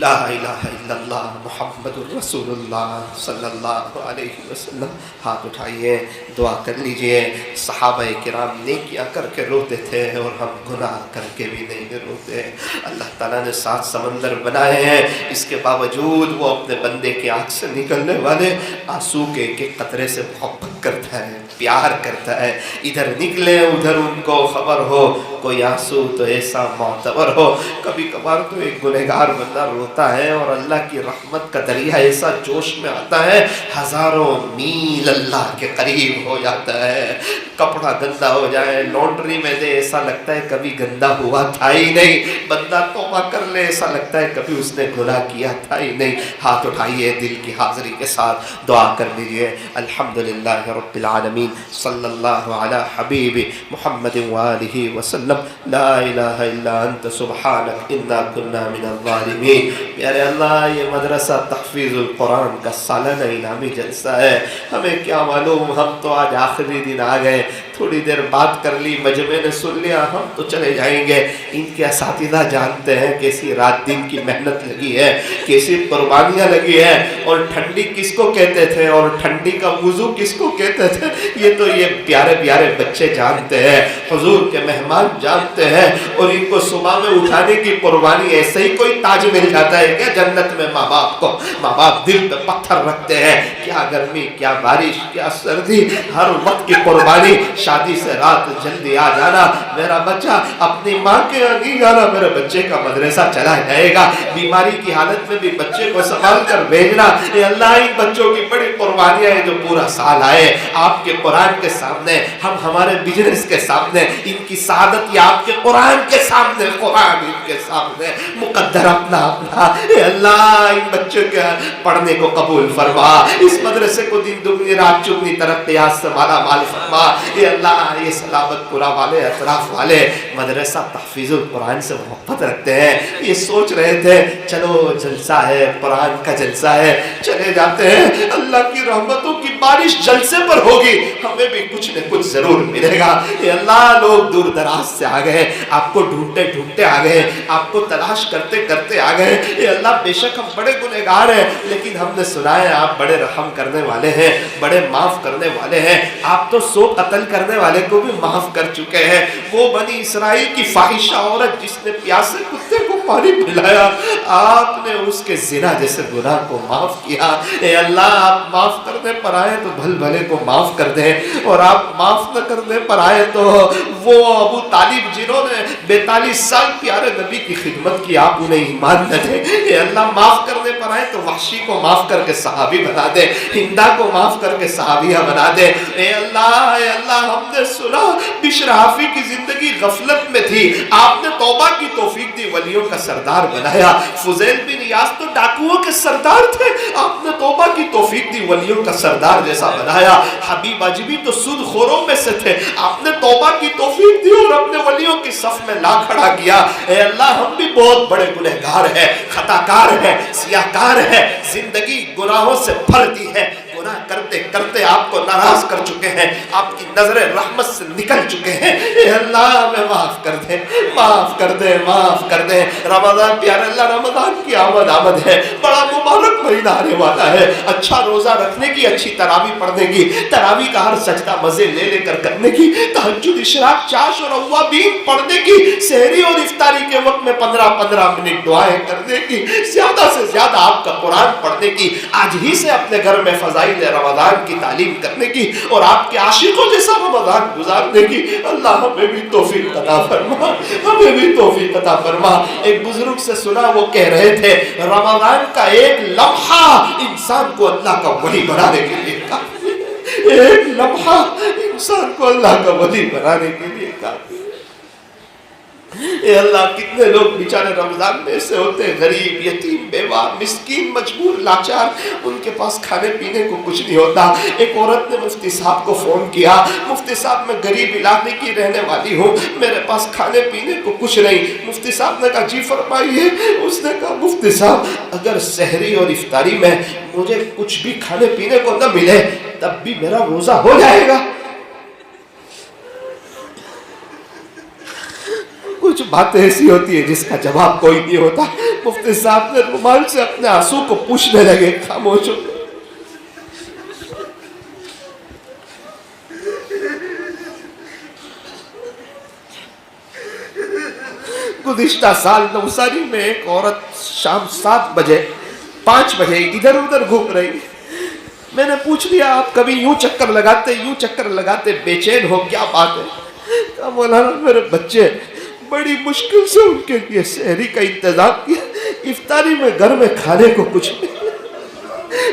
لا الہ الا اللہ محمد الرسول اللہ صلی اللہ علیہ وسلم۔ ہاتھ اٹھائیے، دعا کر لیجئے۔ صحابہ کرام نیکیاں کر کے روتے تھے اور ہم گناہ کر کے بھی نہیں روتے۔ اللہ تعالیٰ نے 7 سمندر بنائے ہیں، اس کے باوجود وہ اپنے بندے کی آنکھ سے نکلنے والے آنسو کے ایک ایک قطرے سے محبت کرتا ہے، پیار کرتا ہے۔ ادھر نکلے ادھر ان کو خبر ہو، کوئی آنسو تو ایسا معتبر ہو۔ کبھی کبھار تو ایک گنہگار بندہ روتا ہے اور اللہ کی رحمت کا دریا ایسا جوش میں آتا ہے، ہزاروں میل اللہ کے قریب ہو جاتا ہے۔ کپڑا گندا ہو جائے، لانڈری میں دے، ایسا لگتا ہے کبھی گندا ہوا تھا ہی نہیں۔ بندہ توبہ کر لے، ایسا لگتا ہے کبھی اس نے گناہ کیا تھا ہی نہیں۔ ہاتھ اٹھائیے، دل کی حاضری کے ساتھ دعا کر لیجئے۔ الحمدللہ رب العالمین، صلی اللہ علی حبیب محمد وآلہ وسلم۔ لا الہ الا انت سبحانک انا کنا من الظالمین۔ پیارے اللہ، یہ مدرسہ تحفیظ القرآن کا سالانہ انعامی جلسہ ہے۔ ہمیں کیا معلوم، ہم تو آج آخری دن آ گئے، تھوڑی دیر بات کر لی، مجمع نے سن لیا، ہم تو چلے جائیں گے۔ ان کے اساتذہ جانتے ہیں کیسی رات دن کی محنت لگی ہے، کیسی قربانیاں لگی ہیں، اور ٹھنڈی کس کو کہتے تھے اور ٹھنڈی کا وضو کس کو کہتے تھے، یہ تو یہ پیارے پیارے بچے جانتے ہیں، حضور کے مہمان جانتے ہیں۔ اور ان کو صبح میں اٹھانے کی قربانی، ایسے ہی کوئی تاج مل جاتا ہے کیا جنت میں؟ ماں باپ کو، ماں باپ دل پہ پتھر رکھتے ہیں، کیا گرمی، کیا بارش، کیا سردی، ہر وقت کی قربانی۔ شادی سے رات جلدی آ جانا، میرا بچہ اپنی ماں کے یہاں نہیں جانا، میرے بچے کا مدرسہ چلا جائے گا، بیماری کی حالت میں بھی بچے کو سنبھال کر بھیجنا۔ اے اللہ، ان بچوں کی بڑی قربانیاں ہیں جو پورا سال آئے آپ کے قرآن کے سامنے، ہم ہمارے بزنس کے سامنے، ان کی سعادت یا آپ کے قرآن کے سامنے، قرآن ان کے سامنے مقدر اپنا اپنا۔ اے اللہ، ان بچوں کے پڑھنے کو قبول فرما، اس مدرسے کو دن دگنی رات چگنی ترقیات سے مالا مال فرما۔ اے اللہ، یہ سلامت پورا والے، اطراف والے مدرسہ تحفیظ القرآن سے محبت رکھتے ہیں، یہ سوچ رہے تھے چلو جلسہ ہے، قرآن کا جلسہ ہے، چلے جاتے ہیں، اللہ کی رحمتوں کی بارش جلسے پر ہوگی، ہمیں بھی کچھ نہ کچھ ضرور ملے گا۔ اے اللہ، لوگ دور دراز سے آ گئے، آپ کو ڈھونڈتے ڈھونڈتے آ گئے، آپ کو تلاش کرتے کرتے آ گئے۔ اے اللہ، بے شک ہم بڑے گنہگار ہیں، لیکن ہم نے سنا ہے آپ بڑے رحم کرنے والے ہیں، بڑے معاف کرنے والے ہیں۔ آپ تو 100 قتل کرنے والے کو بھی معاف کر چکے ہیں۔ وہ بنی اسرائیل کی فاحشہ عورت جس نے پیاسے کتے کو پانی پلایا، آپ نے اس کے زنا جیسے گناہ کو معاف کیا۔ اے اللہ، آپ معاف کرنے پر آئے تو بھل بھلے کو معاف کر دیں، اور آپ معاف نہ کرنے پر آئے تو وہ ابو طالب جنہوں نے 42 سال پیارے نبی کی خدمت کی، آپ انہیں ایمان نہ دیں۔ اے اللہ، معاف کرنے مانگنے پر آئے تو وحشی کو معاف کر کے صحابی بنا دے، ہندا کو معاف کر کے صحابیہ بنا دے۔ اے اللہ ہم نے سنا بشر حافی کی زندگی غفلت میں تھی، آپ نے توبہ کی توفیق دی، ولیوں کا سردار بنایا۔ فضیل بن ایاس تو ڈاکوؤں کے سردار تھے، آپ نے توبہ کی توفیق دی، ولیوں کا سردار جیسا بنایا۔ حبیب اجمی تو سود خوروں میں سے تھے، آپ نے توبہ کی توفیق دی اور اپنے ولیوں کی صف میں لا کھڑا کیا۔ اے اللہ ہم بھی بہت بڑے گنہگار ہیں، خطا کار ہیں، سیاہ کار ہیں، زندگی گناہوں سے بھرتی ہے، گناہ کرتے کرتے آپ کو ناراض کر چکے ہیں، آپ کی نظر رحمت سے نکل چکے ہیں۔ اے اللہ ہمیں معاف کر دے، معاف کر دے، معاف کر دے۔ رمضان پیارے اللہ، رمضان کی آمد ہے، بڑا مبارک مہینہ آنے والا ہے، اچھا روزہ رکھنے کی، اچھی تراویح پڑھنے کی، تراویح کا ہر سجدہ مزے لے لے کر کرنے کی، تہجد، اشراق، چاش اور اوابین پڑھنے کی، سحری اور افطاری کے وقت میں 15 منٹ دعائیں کرنے کی، زیادہ سے زیادہ آپ کا قرآن پڑھنے کی، آج ہی سے اپنے گھر میں فضائل رمضان کی تعلیم کرنے کی اور آپ کے عاشقوں جیسا رمضان گزارنے کی۔ اللہ ہمیں بھی توفیق عطا فرما، ہمیں بھی توفیق عطا فرما۔ ایک بزرگ سے سنا، وہ کہہ رہے تھے رمضان کا ایک لمحہ انسان کو اللہ کا ولی بنانے کے لیے کافی ہے، ایک لمحہ انسان کو اللہ کا ولی بنانے کے لیے کافی ہے۔ اے اللہ کتنے لوگ بیچارے رمضان میں ایسے ہوتے ہیں، غریب، یتیم، بیوہ، مسکین، مجبور، لاچار، ان کے پاس کھانے پینے کو کچھ نہیں ہوتا۔ ایک عورت نے مفتی صاحب کو فون کیا، مفتی صاحب میں غریب علاقے کی رہنے والی ہوں، میرے پاس کھانے پینے کو کچھ نہیں۔ مفتی صاحب نے کہا جی فرمائیے۔ اس نے کہا مفتی صاحب اگر سحری اور افطاری میں مجھے کچھ بھی کھانے پینے کو نہ ملے تب بھی میرا روزہ ہو جائے گا؟ کچھ باتیں ایسی ہوتی ہے جس کا جواب کوئی نہیں ہوتا۔ مفتی صاحب نے رومال سے اپنے آنسو کو پوچھنے لگے، خاموش ہو گئے۔ گزشتہ سال نوساری میں ایک عورت شام 7 بجے 5 بجے ادھر ادھر گھوم رہی، میں نے پوچھ لیا آپ کبھی یوں چکر لگاتے بے چین ہو، کیا بات ہے؟ کہا مولانا میرے بچے، بڑی مشکل سے ان کے لیے سحری کا انتظام کیا، افطاری میں گھر میں کھانے کو کچھ نہیں،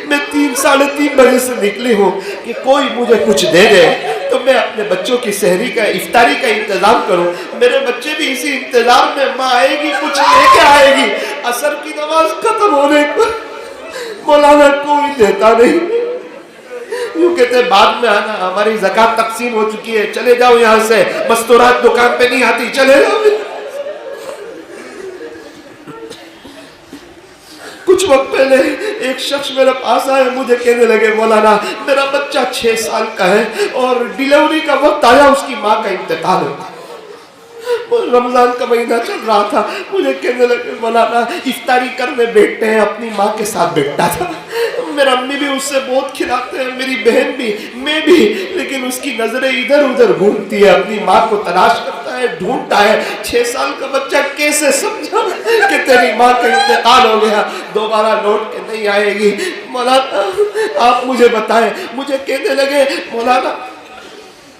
میں 3-3:30 بجے سے نکلی ہوں کہ کوئی مجھے کچھ دے دے تو میں اپنے بچوں کی سحری کا، افطاری کا انتظام کروں۔ میرے بچے بھی اسی انتظار میں، ماں آئے گی کچھ لے کے آئے گی، عصر کی نماز ختم ہونے کو مولانا کوئی دیتا نہیں، یوں کہتے بعد میں آنا، ہماری زکوٰۃ تقسیم ہو چکی ہے، چلے جاؤ یہاں سے، مستورات دکان پہ نہیں آتی، چلے جاؤ۔ کچھ وقت پہلے ایک شخص میرے پاس آئے، مجھے کہنے لگے مولانا میرا بچہ 6 سال کا ہے اور ڈیلیوری کا وقت آیا، اس کی ماں کا انتقال ہو گیا۔ رمضان کا مہینہ چل رہا تھا، مجھے کہنے لگے مولانا افطاری کرنے بیٹھتے ہیں، اپنی ماں کے ساتھ بیٹھتا تھا، میرا امی بھی اس سے بہت کھلاتے ہیں، میری بہن بھی، میں بھی، لیکن اس کی نظریں ادھر ادھر گھومتی ہے، اپنی ماں کو تلاش کرتا ہے، ڈھونڈتا ہے۔ 6 سال کا بچہ کیسے سمجھا کہ تیری ماں کا انتقال ہو گیا، دوبارہ لوٹ کے نہیں آئے گی؟ مولانا آپ مجھے بتائیں۔ مجھے کہنے لگے مولانا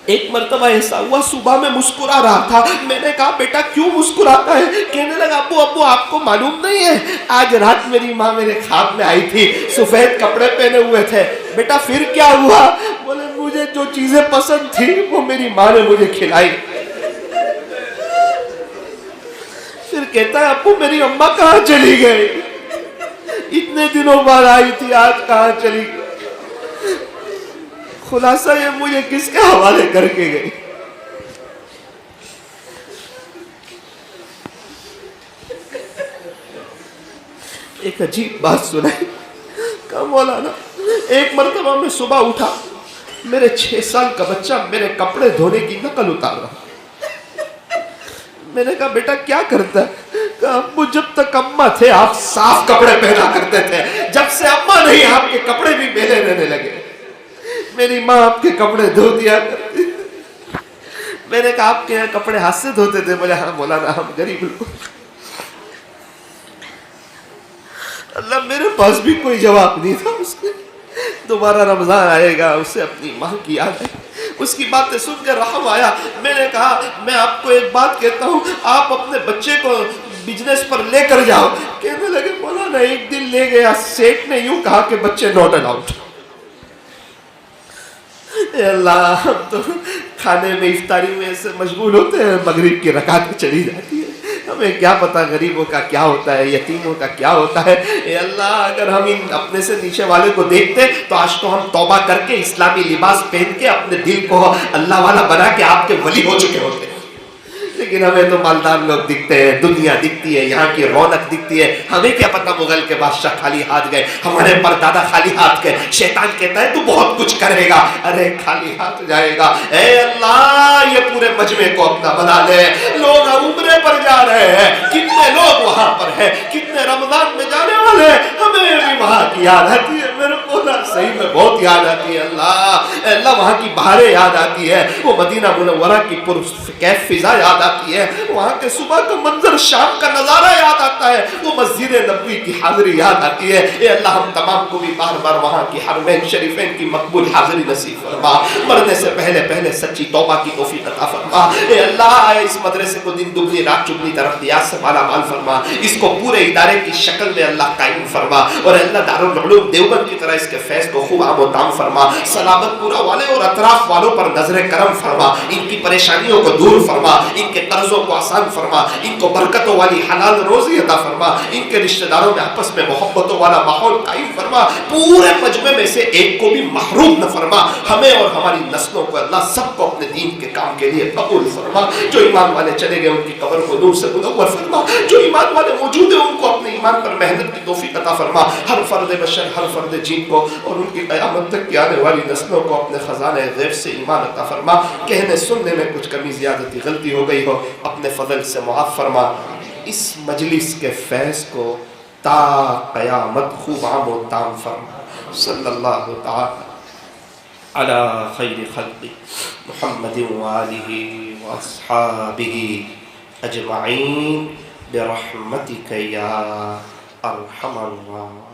ایک مرتبہ ایسا ہوا، صبح میں مسکرا رہا تھا، میں نے کہا بیٹا کیوں مسکراتا ہے؟ کہنے لگا ابو آپ کو معلوم نہیں ہے، آج رات میری ماں میرے خواب میں آئی تھی، سفید کپڑے پہنے ہوئے تھے۔ بیٹا پھر کیا ہوا؟ بولے مجھے جو چیزیں پسند تھی وہ میری ماں نے مجھے کھلائی۔ پھر کہتا ہے ابو میری اماں کہاں چلی گئی؟ اتنے دنوں بعد آئی تھی، آج کہاں چلی گئی؟ خلاصہ یہ مجھے کس کے حوالے کر کے گئی؟ ایک عجیب بات سنائی، کہا مولانا ایک مرتبہ میں صبح اٹھا، میرے 6 سال کا بچہ میرے کپڑے دھونے کی نقل اتار رہا۔ میں نے کہا بیٹا کیا کرتا ہے؟ کہا ابو جب تک اماں تھے آپ صاف کپڑے پہنا کرتے تھے، جب سے اماں نہیں آپ کے کپڑے بھی میلے رہنے لگے، میری ماں آپ کے کپڑے دھو دیا کرتی۔ میں نے کہا آپ کے یہاں کپڑے ہاتھ سے دھوتے تھے؟ بولے ہاں مولانا ہم غریب لوگ۔ اللہ میرے پاس بھی کوئی جواب نہیں تھا اس کے۔ دوبارہ رمضان آئے گا، اسے اپنی ماں کی یاد ہے، اس کی باتیں سن کے رحم آیا۔ میں نے کہا میں آپ کو ایک بات کہتا ہوں، آپ اپنے بچے کو بزنس پر لے کر جاؤ۔ کہنے لگے مولانا ایک دن لے گیا, سیٹ نے یوں کہا کہ بچے ناٹ الاؤڈ. اے اللہ, ہم تو کھانے میں افطاری میں سے مشغول ہوتے ہیں, مغرب کی رکعت چلی جاتی ہے, ہمیں کیا پتا غریبوں کا کیا ہوتا ہے, یتیموں کا کیا ہوتا ہے. اے اللہ, اگر ہم ان اپنے سے نیچے والے کو دیکھتے تو آج تو ہم توبہ کر کے اسلامی لباس پہن کے اپنے دل کو اللہ والا بنا کے آپ کے ولی ہو چکے ہوتے. لیکن ہمیں تو مالدار لوگ دکھتے ہیں, دنیا دکھتی ہے, یہاں کی رونق دکھتی ہے. ہمیں کیا پتا مغل کے بادشاہ خالی ہاتھ گئے, ہمارے پردادا خالی ہاتھ گئے. شیطان کہتا ہے تو بہت کچھ کرے گا, ارے خالی ہاتھ جائے گا. اے اللہ, یہ پورے مجمع کو اپنا بنا لے. لوگ عمرے پر جا رہے ہیں, کتنے لوگ وہاں پر ہیں, کتنے رمضان میں جانے والے ہیں, ہمیں بھی وہاں کی یاد آتی ہے. میرے مولا صحیح میں بہت یاد آتی ہے. اللہ وہاں کی بہاریں یاد آتی ہے, وہ مدینہ منورہ کی پرکیف فضا یاد آتی ہے, وہاں کے صبح کا منظر, شام کا نظارہ یاد آتا ہے, وہ مسجد نبوی کی حاضری یاد آتی ہے. اے اللہ, ہم تمام کو بھی بار بار وہاں کی حرمین شریفین کی مقبول حاضری نصیب فرما. مرنے سے پہلے سچی توبہ کی توفیق عطا فرما. اے اللہ, اس مدرسے کو دن دگنی رات چگنی ترقیات سے مالا مال فرما. اس کو پورے ادارے کی شکل میں اللہ قائم فرما. اور اللہ دارالعلوم دیوبند کی طرح اس کے فیض کو خوب عام و تام فرما. سلامت پورا والے اور اطراف والوں پر نظر کرم فرما. ان کی پریشانیوں کو دور فرما, ان کے قرضوں کو آسان فرما, ان کو برکتوں والی حلال روزی عطا فرما, ان کے رشتہ داروں میں آپس میں محبتوں والا ماحول قائم فرما. پورے مجمع میں سے ایک کو بھی محروم نہ فرما. ہمیں اور ہماری نسلوں کو اللہ سب کو اپنے دین کے کام کے لیے قبول فرما. جو ایمان والے چلے گئے ان کی قبر کو نور سے منور فرما. جو ایمان والے موجود ہیں ان کو اپنے ایمان پر محنت کی توفیق عطا فرما. ہر فرد بشر, ہر فرد جن کو اور ان کی قیامت تک کی آنے والی نسلوں کو اپنے خزانے غیب سے ایمان عطا فرما. کہنے سننے میں کچھ کمی زیادتی غلطی ہو گئی ہو, اپنے فضل سے معاف فرما. اس مجلس کے فیض کو تا قیامت خوب عام و تام فرما. صلی اللہ تعالی علی خیر خلق محمد وآلہ واصحابہ اجمعین برحمتک یا ارحم الراحمین.